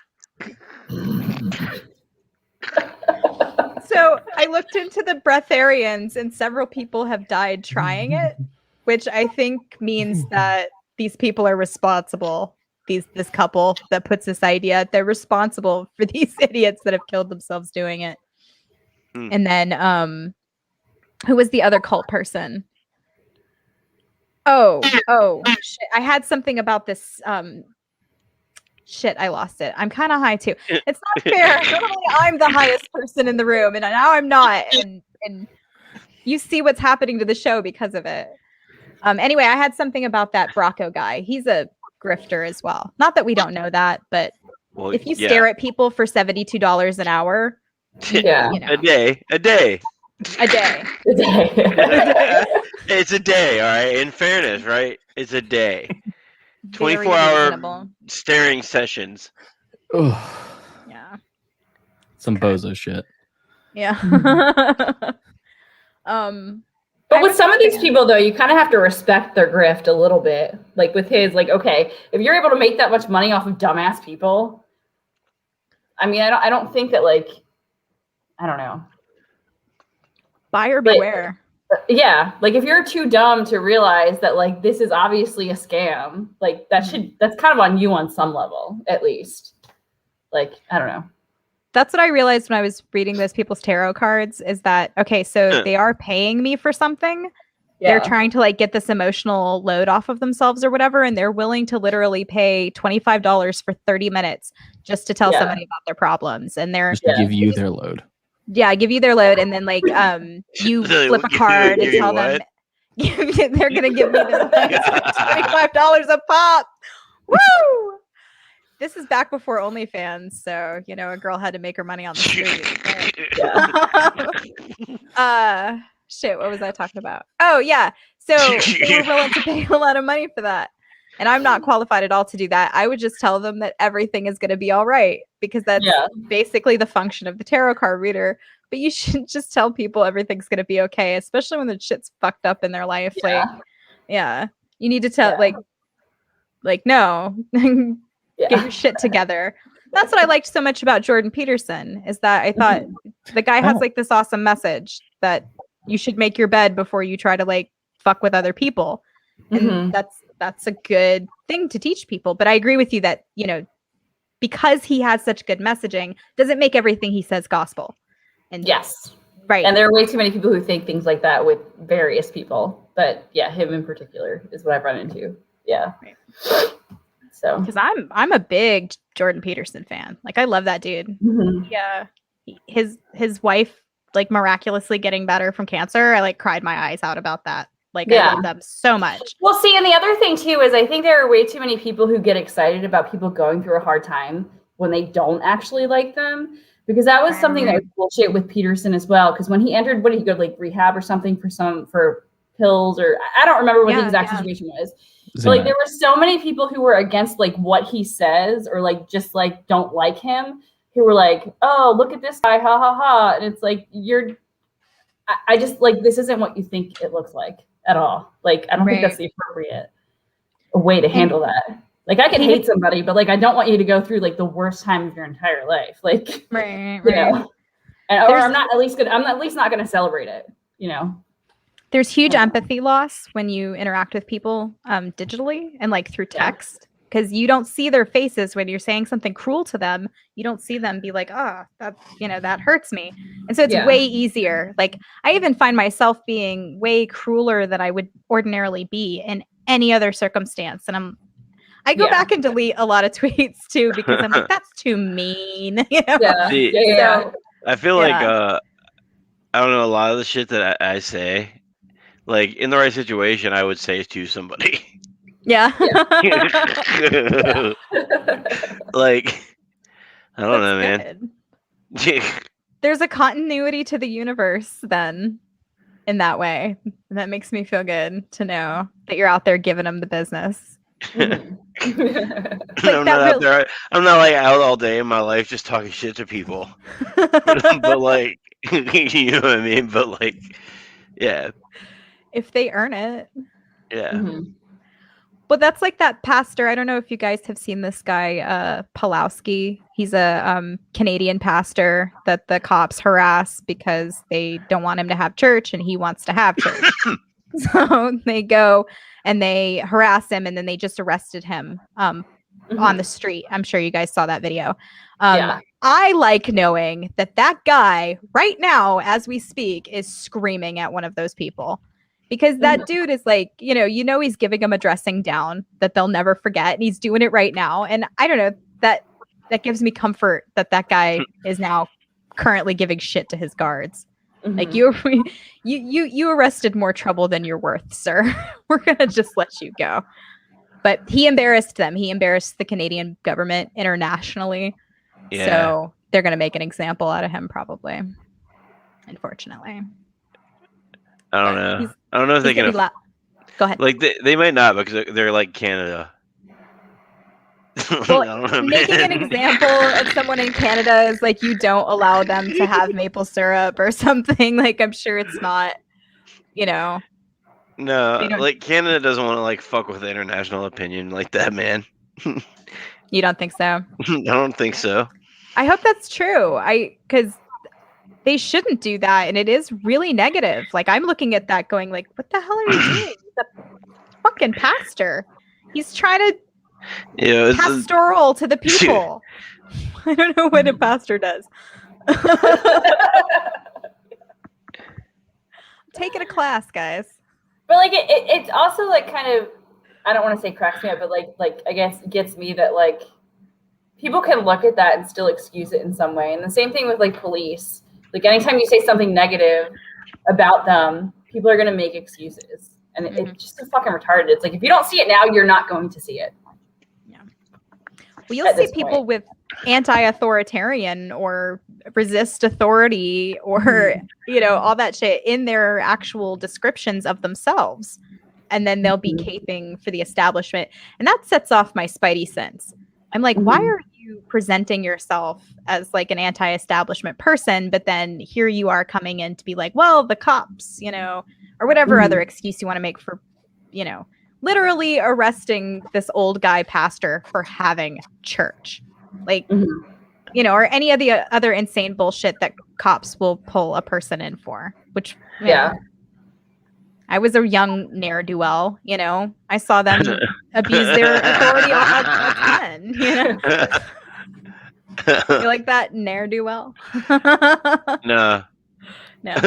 So I looked into the breatharians and several people have died trying it, which I think means that these people are responsible. This couple that puts this idea, they're responsible for these idiots that have killed themselves doing it. And then who was the other cult person? Oh shit. I had something about this shit, I lost it. I'm kind of high too. It's not fair. Normally I'm the highest person in the room and now I'm not, and you see what's happening to the show because of it. Anyway, I had something about that Bracco guy. He's a grifter as well. Not that we don't know that, but if you stare at people for $72 an hour, yeah, you know. A day. It's a day, all right? In fairness, right? It's a day. 24-hour staring sessions. Yeah. Some bozo shit. Yeah. But with some of these people, though, you kind of have to respect their grift a little bit. Like with his, like, okay, if you're able to make that much money off of dumbass people, I mean, I don't think that, like, I don't know. Buyer beware. Yeah, like if you're too dumb to realize that, like, this is obviously a scam, like that's kind of on you on some level, at least. Like, I don't know. That's what I realized when I was reading those people's tarot cards is that, okay, so they are paying me for something. Yeah. They're trying to like get this emotional load off of themselves or whatever. And they're willing to literally pay $25 for 30 minutes just to tell somebody about their problems. And they're just to give you their load. Yeah. Give you their load. And then like, you flip a card and tell them they're going to give me their $25 a pop. Woo! This is back before OnlyFans, so you know a girl had to make her money on the street. Shit, what was I talking about? Oh yeah, so they were willing to pay a lot of money for that, And I'm not qualified at all to do that. I would just tell them that everything is going to be all right, because that's basically the function of the tarot card reader. But you should just tell people everything's going to be okay, especially when the shit's fucked up in their life. Like, you need to tell, like, no, get your shit together. That's what I liked so much about Jordan Peterson, is that I thought the guy has like this awesome message that you should make your bed before you try to like fuck with other people. And that's a good thing to teach people. But I agree with you that, you know, because he has such good messaging, doesn't make everything he says gospel. And right. And there are way too many people who think things like that with various people. But yeah, him in particular is what I've run into. Yeah. Right. So, because I'm a big Jordan Peterson fan. Like, I love that dude. Yeah, his wife like miraculously getting better from cancer. I like cried my eyes out about that. Like, I love them so much. Well, see, and the other thing too is I think there are way too many people who get excited about people going through a hard time when they don't actually like them. Because that was something that was bullshit with Peterson as well. Because when he entered, what did he go to, like rehab or something for pills, or I don't remember what the exact situation was. But like there were so many people who were against like what he says, or like just like don't like him, who were like, oh, look at this guy, ha ha ha. And it's like, I just like, this isn't what you think it looks like at all. Like, I don't think that's the appropriate way to handle that. Like, I can hate somebody, but like, I don't want you to go through like the worst time of your entire life. Like, you know, and, or I'm at least not going to celebrate it, you know? There's huge empathy loss when you interact with people digitally and like through text, because you don't see their faces when you're saying something cruel to them. You don't see them be like, oh, that, you know, that hurts me. And so it's way easier. Like, I even find myself being way crueler than I would ordinarily be in any other circumstance. And I go back and delete a lot of tweets too, because I'm like, that's too mean. You know? So, I feel like I don't know, a lot of the shit that I say, like in the right situation, I would say to somebody. Yeah. Like, I don't know, man. There's a continuity to the universe then in that way. And that makes me feel good to know that you're out there giving them the business. I'm not like out all day in my life just talking shit to people. but like, you know what I mean? But like, yeah. If they earn it. Yeah. But that's like that pastor. I don't know if you guys have seen this guy, Pulowski. He's a Canadian pastor that the cops harass because they don't want him to have church and he wants to have church. So they go and they harass him, and then they just arrested him on the street. I'm sure you guys saw that video. I like knowing that guy right now, as we speak, is screaming at one of those people. Because that dude is like, you know, he's giving him a dressing down that they'll never forget. And he's doing it right now. And I don't know, that gives me comfort that guy is now currently giving shit to his guards. Like, you arrested more trouble than you're worth, sir. We're going to just let you go. But he embarrassed them. He embarrassed the Canadian government internationally. Yeah. So they're going to make an example out of him, probably. Unfortunately. I don't know. I don't know if they can. Go ahead. Like they might not, because they're like Canada. Well, making an example of someone in Canada is like, you don't allow them to have maple syrup or something. Like, I'm sure it's not, you know. No, like Canada doesn't want to like fuck with the international opinion like that, man. You don't think so? I don't think so. I hope that's true. Because they shouldn't do that, and it is really negative. Like, I'm looking at that going like, what the hell are you doing? He's a fucking pastor. He's trying to pastoral to the people. I don't know what a pastor does. Taking a class, guys. But like it's also like kind of, I don't want to say cracks me up, but like I guess gets me that like people can look at that and still excuse it in some way. And the same thing with like police. Like, anytime you say something negative about them, people are going to make excuses. And it's just so fucking retarded. It's like, if you don't see it now, you're not going to see it. Yeah. Well, you'll see people with anti-authoritarian or resist authority or, you know, all that shit in their actual descriptions of themselves. and then they'll be caping for the establishment. And that sets off my spidey sense. I'm like, why are you presenting yourself as like an anti-establishment person, but then here you are coming in to be like, well, the cops, you know, or whatever other excuse you want to make for, you know, literally arresting this old guy pastor for having church. Like, you know, or any of the other insane bullshit that cops will pull a person in for, which, yeah. I was a young ne'er-do-well, you know. I saw them abuse their authority a ton, you know. You like that ne'er-do-well? No. No. I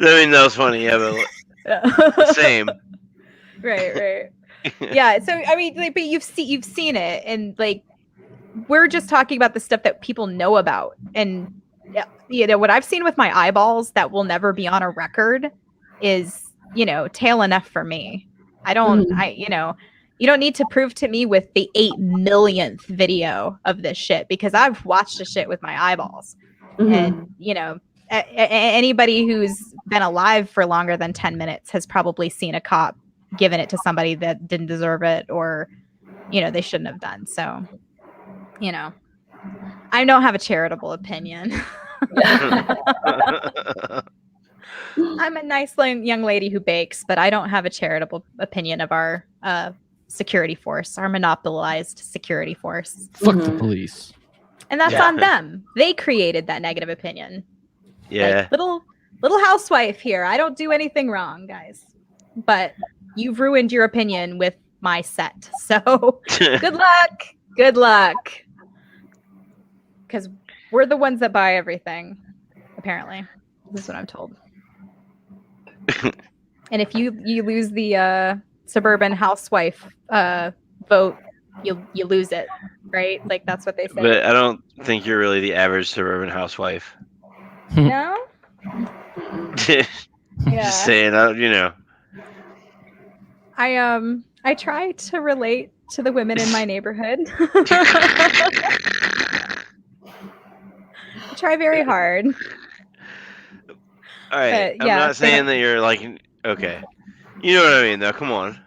mean, that was funny. Yeah, but same. Right. Yeah. So I mean, like, but you've seen it, and like, we're just talking about the stuff that people know about, and you know what I've seen with my eyeballs that will never be on a record is, you know, tail enough for me. You know, you don't need to prove to me with the 8 millionth video of this shit, because I've watched the shit with my eyeballs. And, you know, anybody who's been alive for longer than 10 minutes has probably seen a cop giving it to somebody that didn't deserve it, or, you know, they shouldn't have done. So, you know, I don't have a charitable opinion. I'm a nice young lady who bakes, but I don't have a charitable opinion of our security force, our monopolized security force. Fuck the police. And that's on them. They created that negative opinion. Yeah. Like, little housewife here. I don't do anything wrong, guys. But you've ruined your opinion with my set. So good luck. Good luck. Because we're the ones that buy everything, apparently. This is what I'm told. And if you lose the suburban housewife vote, you lose it, right? Like, that's what they say. But I don't think you're really the average suburban housewife. No? Just saying, you know. I try to relate to the women in my neighborhood. I try very hard. All right. I'm not saying that you're like, okay. You know what I mean, though. Come on.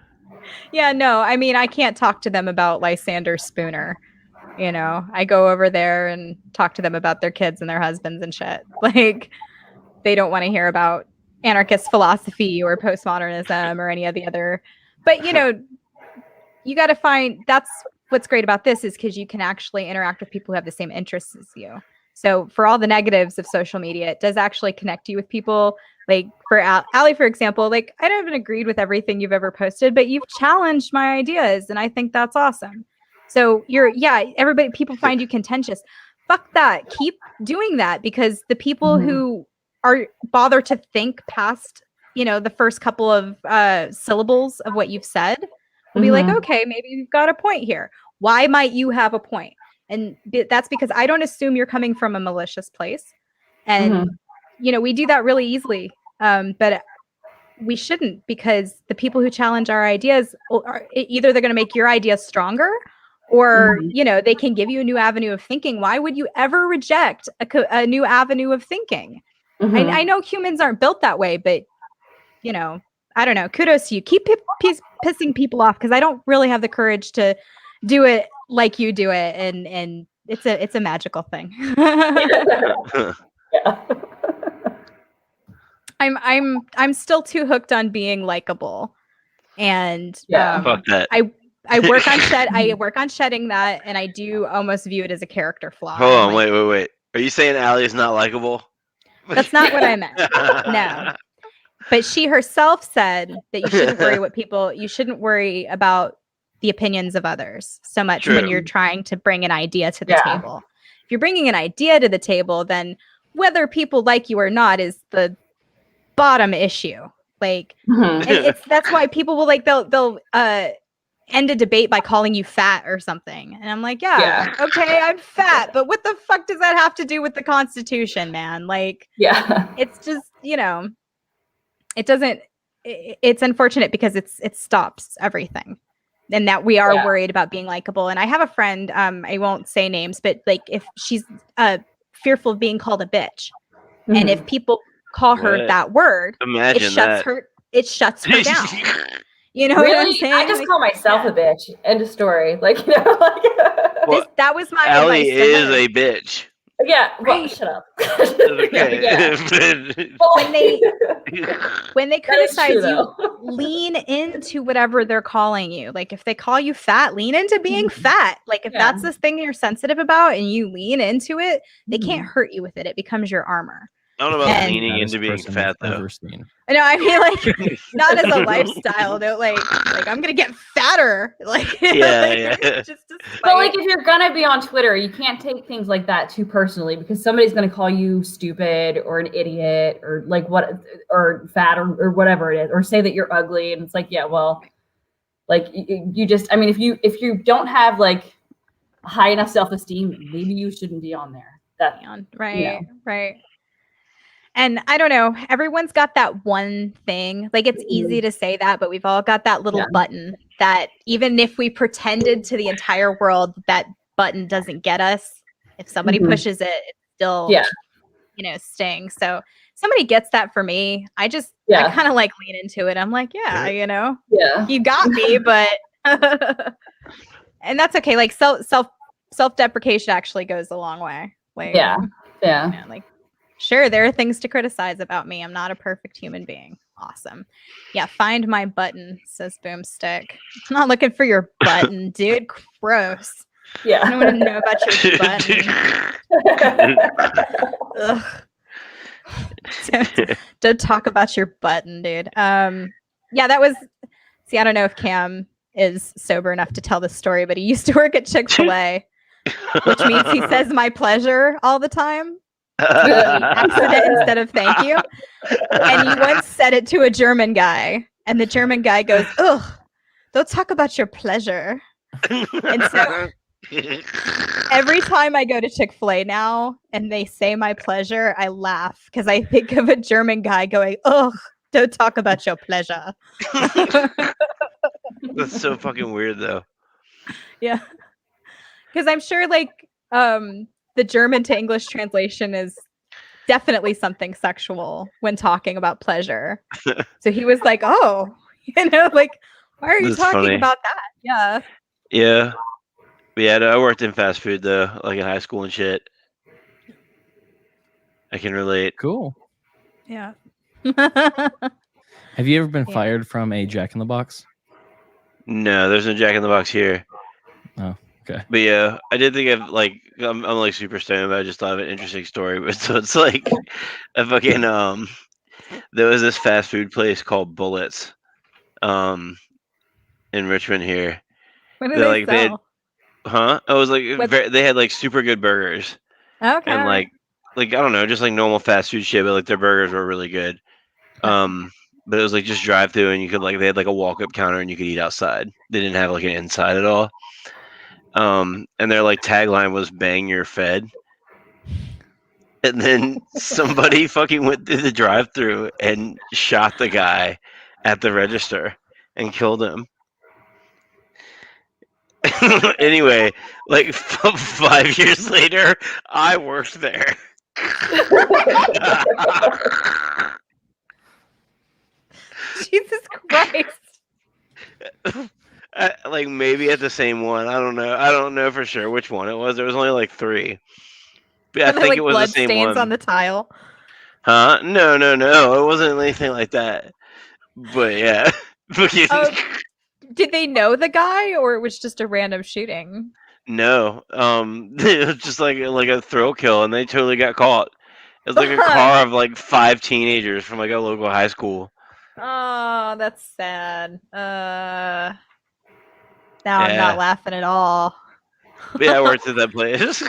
Yeah, no, I mean, I can't talk to them about Lysander Spooner. You know, I go over there and talk to them about their kids and their husbands and shit. Like, they don't want to hear about anarchist philosophy or postmodernism or any of the other. But, you know, you got to find, that's what's great about this, is because you can actually interact with people who have the same interests as you. So for all the negatives of social media, it does actually connect you with people. Like, for Allie, for example, like, I haven't agreed with everything you've ever posted, but you've challenged my ideas, and I think that's awesome. So people find you contentious. Fuck that. Keep doing that, because the people who are bother to think past, you know, the first couple of syllables of what you've said will be like, okay, maybe you've got a point here. Why might you have a point? And that's because I don't assume you're coming from a malicious place. And, you know, we do that really easily. But we shouldn't, because the people who challenge our ideas, either they're going to make your ideas stronger, or, you know, they can give you a new avenue of thinking. Why would you ever reject a new avenue of thinking? I know humans aren't built that way, but, you know, I don't know. Kudos to you. Keep pissing people off, because I don't really have the courage to do it like you do it, and it's a magical thing. I'm still too hooked on being likable, and fuck that. I work on shedding that, and I do almost view it as a character flaw. Hold on, wait. Are you saying Allie is not likable? That's not what I meant. No. But she herself said that you shouldn't worry about the opinions of others so much when you're trying to bring an idea to the table. If you're bringing an idea to the table, then whether people like you or not is the bottom issue. Like, and that's why people will they'll end a debate by calling you fat or something. And I'm like, okay, I'm fat, but what the fuck does that have to do with the Constitution, man? Like, it's just, you know, it doesn't, it's unfortunate because it stops everything. And that we are worried about being likable. And I have a friend, I won't say names, but like, if she's fearful of being called a bitch, and if people call her that word, Imagine that. It shuts her down. You know what I'm saying? I just call myself a bitch. End of story. Like, you know, like that was my Allie advice to is her. a bitch. Yeah, well, Right. shut up. Okay. When they criticize true, you, though. lean into whatever they're calling you. Like if they call you fat, lean into being fat. Like if that's this thing you're sensitive about and you lean into it, they can't hurt you with it. It becomes your armor. I don't know about leaning into being fat though. I know. I mean, like not as a lifestyle. Though, like I'm gonna get fatter. Like yeah. But like if you're gonna be on Twitter, you can't take things like that too personally because somebody's gonna call you stupid or an idiot or like what or fat or whatever it is, or say that you're ugly, and it's like, yeah, well, like you just, I mean, if you don't have like high enough self-esteem, maybe you shouldn't be on there. Right. And I don't know, everyone's got that one thing. Like it's easy to say that, but we've all got that little button that even if we pretended to the entire world that button doesn't get us, if somebody pushes it, it still stings. So somebody gets that for me. I kind of like lean into it. I'm like, you got me, but and that's okay. Like self-deprecation actually goes a long way. Like like sure, there are things to criticize about me. I'm not a perfect human being. Awesome. Yeah, find my button, says Boomstick. I'm not looking for your button, dude. Gross. Yeah. I don't want to know about your button. Ugh. Don't talk about your button, dude. Yeah, that was. See, I don't know if Cam is sober enough to tell this story, but he used to work at Chick-fil-A, which means he says "my pleasure" all the time. Accident instead of thank you. And he once said it to a German guy, and the German guy goes, "Ugh, don't talk about your pleasure." And so every time I go to Chick-fil-A now and they say "my pleasure," I laugh because I think of a German guy going, "Ugh, don't talk about your pleasure." That's so fucking weird, though. Yeah, because I'm sure, like, the German to English translation is definitely something sexual when talking about pleasure. So he was like, "Oh, like, why are you talking about that?" Yeah. Yeah. But yeah, no, I worked in fast food though, like in high school and shit. I can relate. Cool. Yeah. Have you ever been fired from a Jack in the Box? No, there's no Jack in the Box here. Oh, okay. But yeah, I did think of like I'm like super stoned, but I just thought of an interesting story. But so it's like a fucking there was this fast food place called Bullets, in Richmond here. What do they sell? It was like they had like super good burgers. Okay. And like I don't know, just like normal fast food shit, but like their burgers were really good. But it was like just drive through, and you could they had like a walk up counter, and you could eat outside. They didn't have like an inside at all. And their like tagline was "Bang, you're fed." And then somebody fucking went through the drive through and shot the guy at the register and killed him. Anyway, like 5 years later, I worked there. Jesus Christ. Like maybe at the same one. I don't know. I don't know for sure which one it was. There was only like 3. But I think like it was blood the same stains one. on the tile. Huh? No. It wasn't anything like that. But yeah. Did they know the guy, or it was just a random shooting? No. It was just like a thrill kill, and they totally got caught. It was like a car of like 5 teenagers from like a local high school. Oh, that's sad. Now I'm not laughing at all. But yeah, I worked at that place.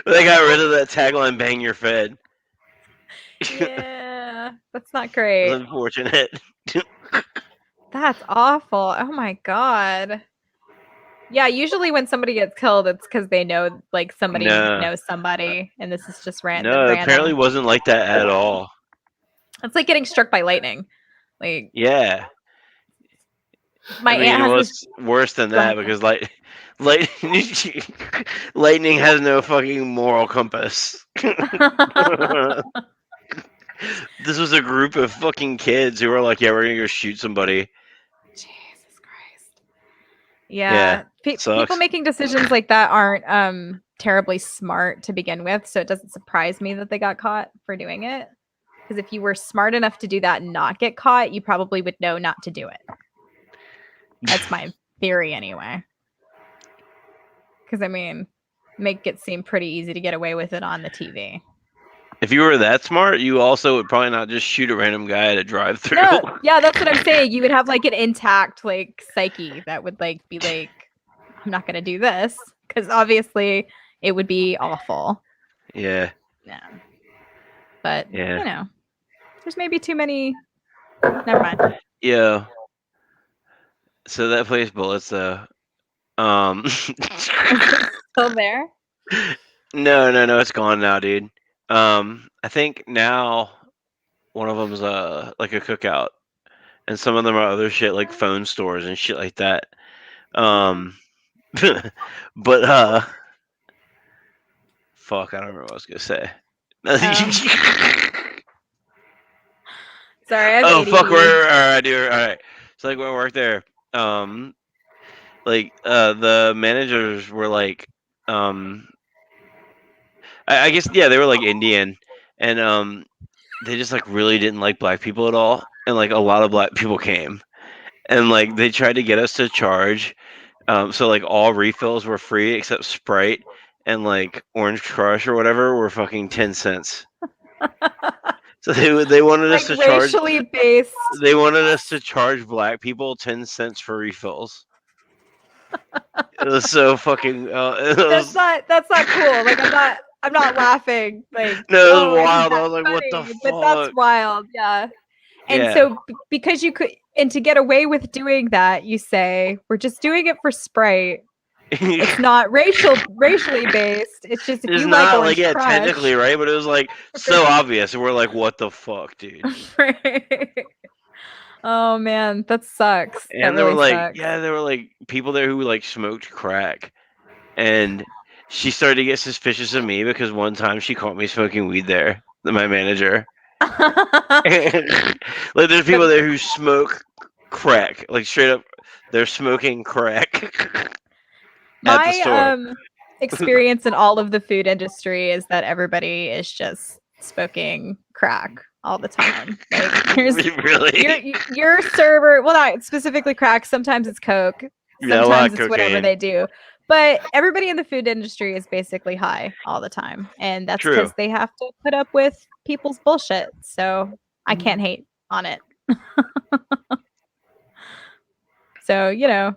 They got rid of that tagline, "Bang, you're fed." Yeah, that's not great. It's unfortunate. That's awful. Oh my god. Yeah, usually when somebody gets killed, it's because they know, like, somebody knows somebody, and this is just random. No, it apparently wasn't like that at all. It's like getting struck by lightning. Like, yeah. My aunt has was worse than that because Lightning has no fucking moral compass. This was a group of fucking kids who were like, "Yeah, we're gonna go shoot somebody." Jesus Christ. Yeah. People making decisions like that aren't terribly smart to begin with, so it doesn't surprise me that they got caught for doing it. Because if you were smart enough to do that and not get caught, you probably would know not to do it. That's my theory anyway. Because, I mean, make it seem pretty easy to get away with it on the TV. If you were that smart, you also would probably not just shoot a random guy at a drive-thru. No, yeah, that's what I'm saying. You would have like an intact like psyche that would like be like, I'm not gonna do this, because obviously it would be awful. Yeah. Yeah. But yeah, you know, there's maybe too many. Never mind. Yeah. So that plays bullets though. Still there? No, it's gone now, dude. I think now one of them's like a cookout, and some of them are other shit like phone stores and shit like that. But fuck, I don't remember what I was gonna say. Sorry, I have oh ADD. fuck, we're alright, dude. All right, so like when I worked there, like the managers were like, I guess yeah, they were like Indian, and they just like really didn't like black people at all, and like a lot of black people came, and like they tried to get us to charge, so like all refills were free except Sprite and like Orange Crush or whatever were fucking 10 cents. So they wanted us to charge racially based. They wanted us to charge black people 10 cents for refills. It was so fucking. That's not cool. Like I'm not laughing. Like no, it was wild. I was like, what the fuck? But that's wild. Yeah. And so because you could, and to get away with doing that, you say we're just doing it for Sprite. It's not racially based. It's just if it's you not like like Crush, technically right, but it was like so obvious, and we're like, what the fuck, dude? Oh man, that sucks. And that really there were like, sucks. there were like people there who like smoked crack, and she started to get suspicious of me because one time she caught me smoking weed there. My manager. Like there's people there who smoke crack, like straight up, they're smoking crack. My experience in all of the food industry is that everybody is just smoking crack all the time. Like here's really your server. Well, not specifically crack. Sometimes it's coke. Sometimes it's whatever they do. But everybody in the food industry is basically high all the time, and that's because they have to put up with people's bullshit. So I can't hate on it. So you know.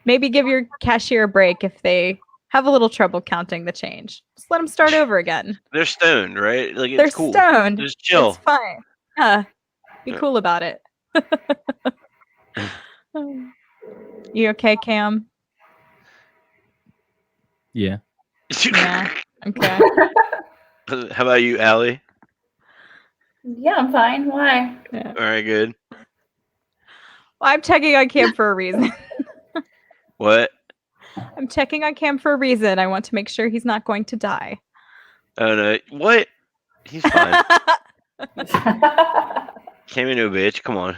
Maybe give your cashier a break if they have a little trouble counting the change. Just let them start over again. They're stoned, right? Like they're it's cool. Stoned. Just chill. It's fine. Yeah. Be cool about it. You okay, Cam? Yeah. Yeah. Okay. How about you, Allie? Yeah, I'm fine. Why? Yeah. All right, good. Well, I'm checking on Cam for a reason. What? I'm checking on Cam for a reason. I want to make sure he's not going to die. Oh no! What? He's fine. Came into a bitch. Come on.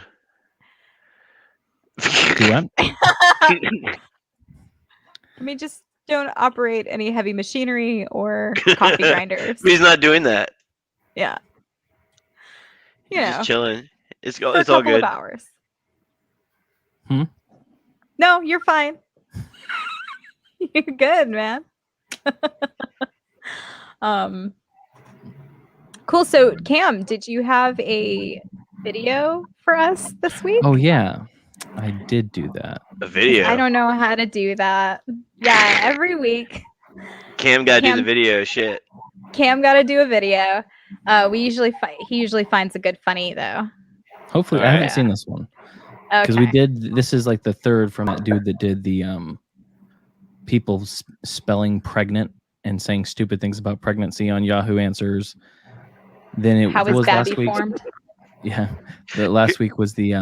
I mean, just don't operate any heavy machinery or coffee grinders. He's not doing that. Yeah. He's just chilling. It's for it's a all couple good. of hours. No, you're fine. You're good, man. Cool. So, Cam, did you have a video for us this week? Oh yeah, I did do that. A video. I don't know how to do that. Yeah, every week. Cam got to do the video. Shit. Cam got to do a video. He usually finds a good funny though. Hopefully, I haven't seen this one because we did. This is like the third from that dude that did the people spelling pregnant and saying stupid things about pregnancy on Yahoo Answers. Then it How was is last Babby week. formed? Yeah. The last week was the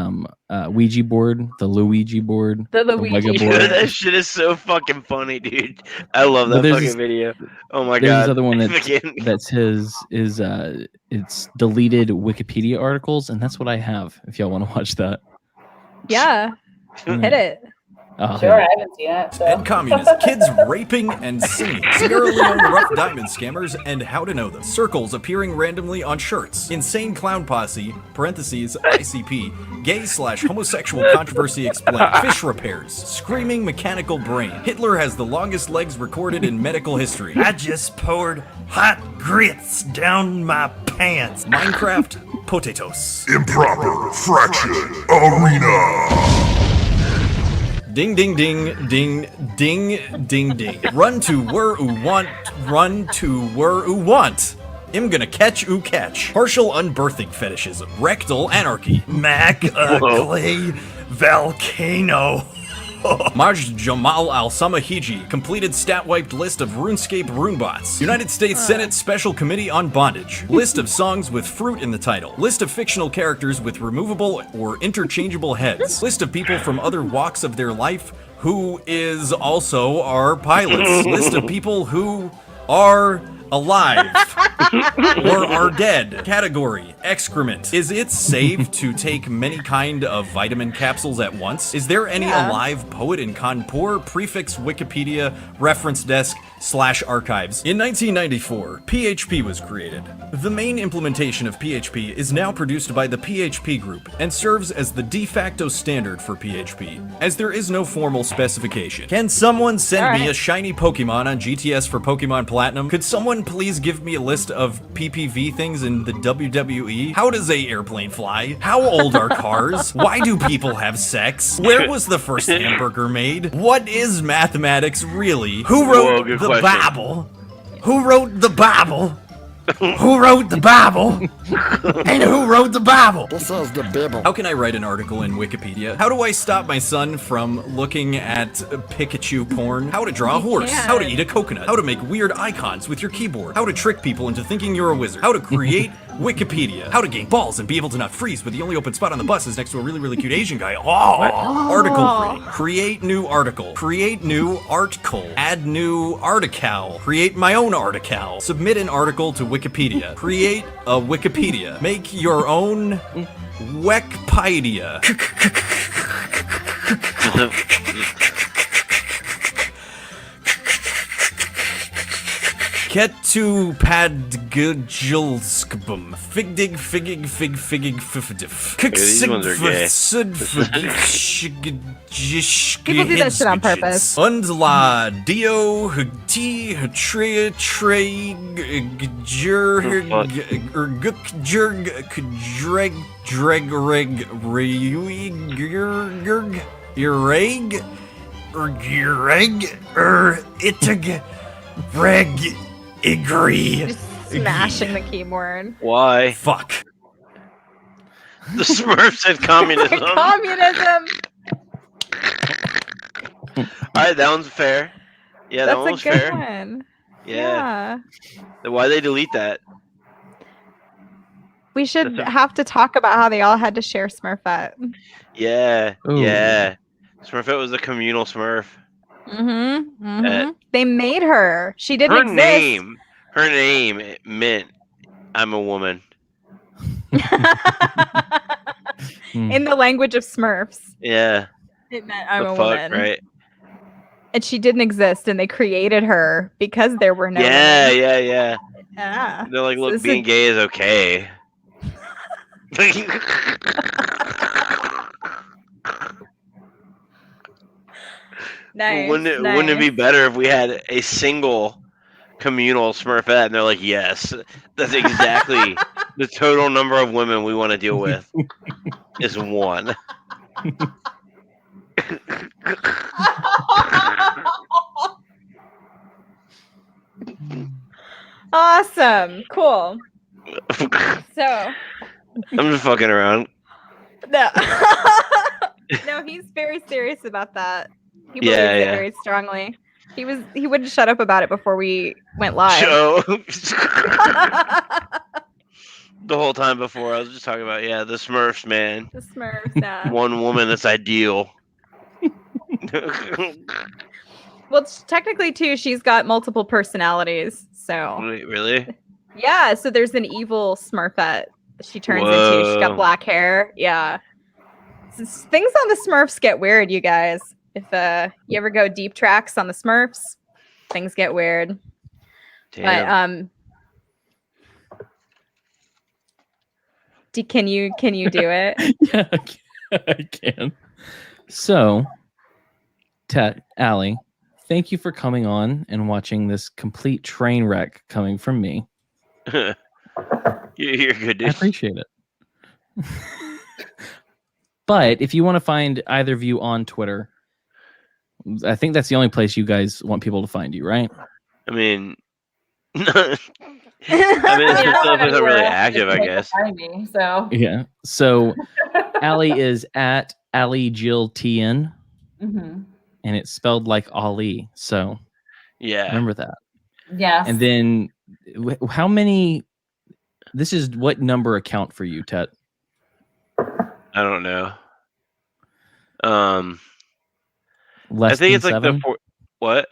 Ouija board, the Luigi board, The Wega Luigi board. That shit is so fucking funny, dude. I love that fucking video. Oh my god. There's this other one that's his is it's deleted Wikipedia articles, and that's what I have. If y'all want to watch that. Yeah. Hit it. Sure, I haven't seen it. So. And communism, kids raping and singing, Sierra Leone rough diamond scammers, and how to know them. Circles appearing randomly on shirts. Insane clown posse, parentheses, ICP, gay/homosexual controversy explained. Fish repairs, screaming mechanical brain. Hitler has the longest legs recorded in medical history. I just poured hot grits down my pants. Minecraft potatoes. Improper fraction arena. Ding ding ding ding ding ding ding. Run to where oo want, run to where oo want. I'm gonna catch oo catch. Partial unbirthing fetishism. Rectal anarchy. Mac Clay Volcano. Maj Jamal Al Samahiji completed stat-wiped list of RuneScape runebots. United States Senate Special Committee on Bondage. List of songs with fruit in the title. List of fictional characters with removable or interchangeable heads. List of people from other walks of their life who is also our pilots. List of people who are alive or are dead. Category: excrement. Is it safe to take many kind of vitamin capsules at once? Is there any alive poet in Kanpur? Prefix Wikipedia reference desk /archives. In 1994, PHP was created. The main implementation of PHP is now produced by the PHP group and serves as the de facto standard for PHP, as there is no formal specification. Can someone send me a shiny Pokemon on GTS for Pokemon Platinum? Could someone please give me a list of PPV things in the WWE? How does a airplane fly? How old are cars? Why do people have sex? Where was the first hamburger made? What is mathematics really? Who wrote the Bible? Who wrote the Bible? Who wrote the Bible? And who wrote the Bible? This is the Bible. How can I write an article in Wikipedia? How do I stop my son from looking at Pikachu porn? How to draw a horse? How to eat a coconut? How to make weird icons with your keyboard? How to trick people into thinking you're a wizard? How to create Wikipedia? How to gain balls and be able to not freeze, but the only open spot on the bus is next to a really, really cute Asian guy. Article creating. Create new article. Create new article. Add new article. Create my own article. Submit an article to Wikipedia. Create a Wikipedia. Make your own Wikipedia. Ketu padgujulskbum. Figdig figgig fig figgig fifidif. These ones are gay. People do that shit on purpose. Undla dio hti hatria trey gjerg jerg kjreg dreg reg reug ireg itag reg agree. Just smashing the keyboard. Why? Fuck. The Smurf said communism. Communism. Alright, that one's fair. Yeah, that one was That's a good fair. one. Yeah. Then why'd they delete that? We should have to talk about how they all had to share Smurfette. Yeah. Ooh. Yeah. Smurfette was a communal Smurf. Mm-hmm. Mm-hmm. They made her. She didn't Her exist. Her name meant I'm a woman. In the language of Smurfs. Yeah. It meant I'm The a fuck, woman. right? And she didn't exist, and they created her because there were no Yeah, women. yeah. Yeah. They're like, look, This being is- gay is okay. Nice. Wouldn't it be better if we had a single communal Smurfette? And they're like, yes, that's exactly the total number of women we want to deal with is one. Awesome. Cool. So, I'm just fucking around. no. No, he's very serious about that. He believes Yeah, it yeah. very strongly. He wouldn't shut up about it before we went live. Joe. The whole time before, I was just talking about the Smurfs, man. The Smurfs. Yeah. One woman that's ideal. Well, technically, too, she's got multiple personalities. So. Wait, really? Yeah. So there's an evil Smurfette she turns into. She's got black hair. Yeah. Things on the Smurfs get weird, you guys. If you ever go deep tracks on the Smurfs, things get weird. Damn. But can you do it? Yeah, I can. So, Allie, thank you for coming on and watching this complete train wreck coming from me. You're good, dude. I appreciate it. But if you want to find either of you on Twitter, I think that's the only place you guys want people to find you, right? I mean, it's not really active, I guess. Find me, so. Yeah. So Allie is at Allie Jill TN, and it's spelled like Ali. So remember that. Yes. And then how many? This is what number account for you, Tet? I don't know. Less I think than it's like 7? what?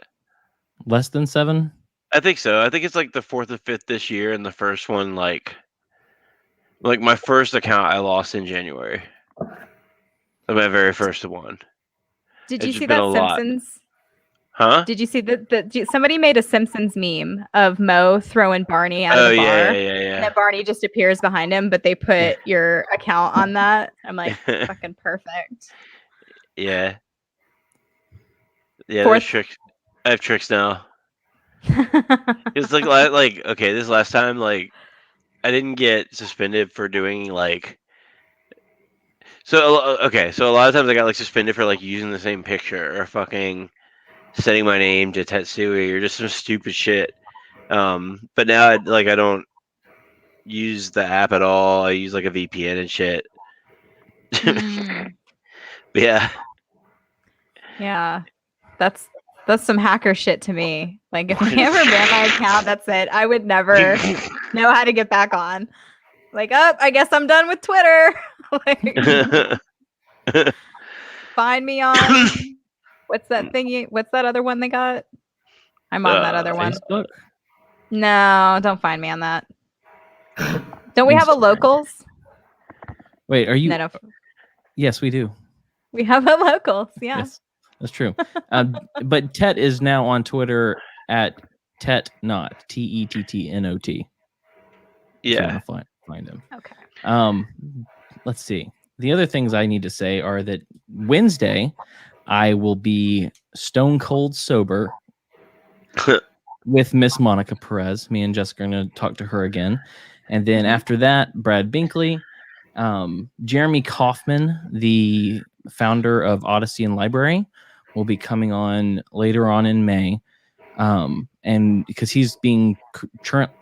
Less than 7? I think so. I think it's like the 4th or 5th this year, and the first one like my first account I lost in January. My very first one. Did you see that Simpsons? Huh? Did you see that somebody made a Simpsons meme of Moe throwing Barney out of the bar? Yeah. And then Barney just appears behind him, but they put your account on that. I'm like, fucking perfect. Yeah. Yeah, there's tricks. I have tricks now. It's like okay, this last time, like, I didn't get suspended for doing like. So a lot of times I got like suspended for like using the same picture or fucking setting my name to Tettsui or just some stupid shit. But now I don't use the app at all. I use like a VPN and shit. Yeah. Yeah. That's some hacker shit to me. Like if they ever ban my account, that's it. I would never know how to get back on. Like, I guess I'm done with Twitter. Like, find me on what's that thingy? What's that other one they got? I'm on that other one. Facebook? No, don't find me on that. Don't we have a locals? Wait, are you? No. Yes, we do. We have a locals. Yeah. Yes, that's true. But Tet is now on Twitter at Tettnot. TETTNOT. Yeah. So find him. Okay. Let's see. The other things I need to say are that Wednesday I will be stone cold sober with Miss Monica Perez. Me and Jessica are going to talk to her again. And then after that, Brad Binkley, Jeremy Kaufman, the founder of Odyssey and Library, will be coming on later on in May. And because he's being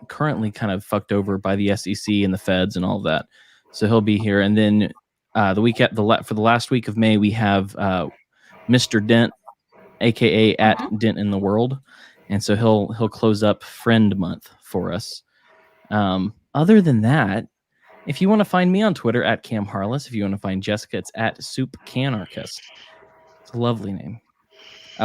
currently kind of fucked over by the SEC and the feds and all of that. So he'll be here. And then for the last week of May, we have Mr. Dent, aka at Dent in the World. And so he'll close up Friend Month for us. Other than that, if you want to find me on Twitter at Cam Harless, if you want to find Jessica, it's at Soup Canarchist. It's a lovely name.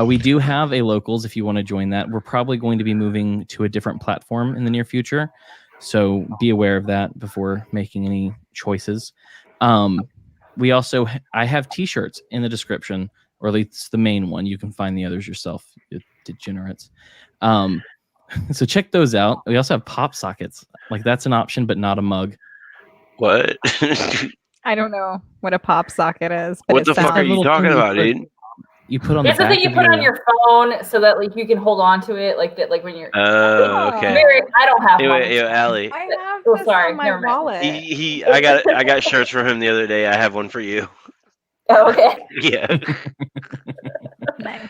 We do have a locals if you want to join that. We're probably going to be moving to a different platform in the near future. So be aware of that before making any choices. I have t-shirts in the description, or at least the main one. You can find the others yourself, you degenerates. So check those out. We also have pop sockets. Like that's an option, but not a mug. What? I don't know what a pop socket is. But what the fuck are you talking about, dude? You put on it's the thing you put on your phone so that like you can hold on to it like that, like when you're. Oh, okay. I don't have. Anyway, Allie. I have this on my wallet. I got shirts from him the other day. I have one for you. Oh, okay. Yeah. Nice.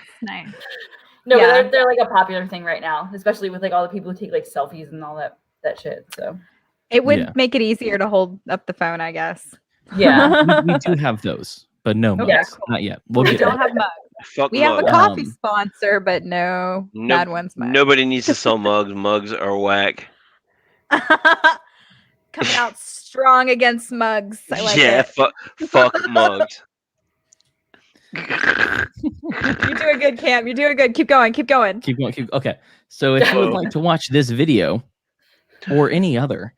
No, but they're like a popular thing right now, especially with like all the people who take like selfies and all that shit. So it would make it easier to hold up the phone, I guess. Yeah, we do have those, but no mugs. Yeah, cool. Not yet. We don't have mugs. Fuck we mugs. have a coffee sponsor, but no bad ones. Nobody needs to sell mugs. Mugs are whack. coming out strong against mugs. I like it. Fuck mugs. You're doing good, Cam. You're doing good. Keep going. Okay. So if you would like to watch this video or any other,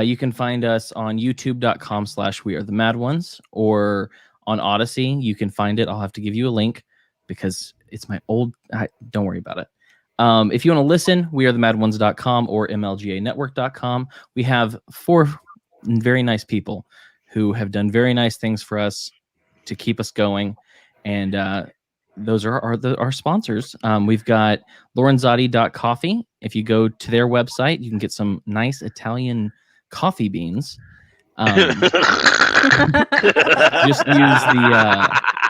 you can find us on youtube.com/wearethemadOnes, or on Odyssey. You can find it. I'll have to give you a link because it's my old. Don't worry about it. If you want to listen, wearethemadOnes.com or mlganetwork.com. We have 4 very nice people who have done very nice things for us to keep us going. And those are our sponsors. We've got Lorenzotti.coffee. If you go to their website, you can get some nice Italian coffee beans. Just use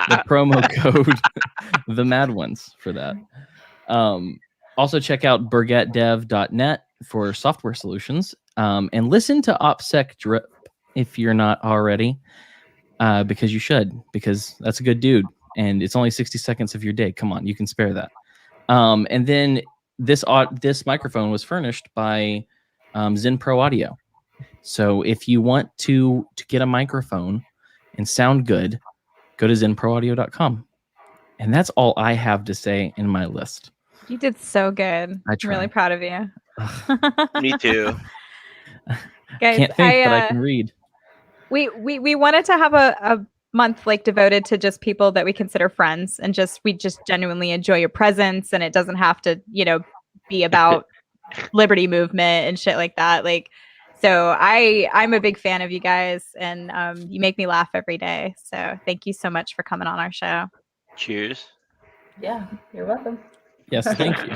the promo code the Mad Ones for that. Also check out burgetdev.net for software solutions, and listen to OPSEC Drip if you're not already, because you should, because that's a good dude, and it's only 60 seconds of your day. Come on, you can spare that. And then this microphone was furnished by Zen Pro Audio. So if you want to get a microphone and sound good, go to zenproaudio.com. And that's all I have to say in my list. You did so good. I'm really proud of you. Me too. Guys, can't think, but I can read. We wanted to have a month like devoted to just people that we consider friends, and we just genuinely enjoy your presence, and it doesn't have to, be about liberty movement and shit like that. Like, so I'm a big fan of you guys, and you make me laugh every day. So thank you so much for coming on our show. Cheers. Yeah, you're welcome. Yes, thank you.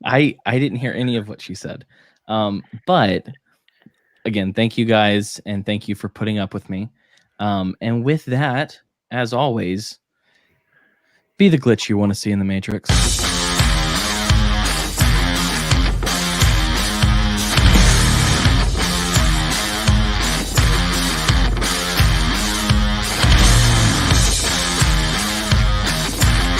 I didn't hear any of what she said. But again, thank you guys, and thank you for putting up with me. And with that, as always, be the glitch you want to see in the Matrix.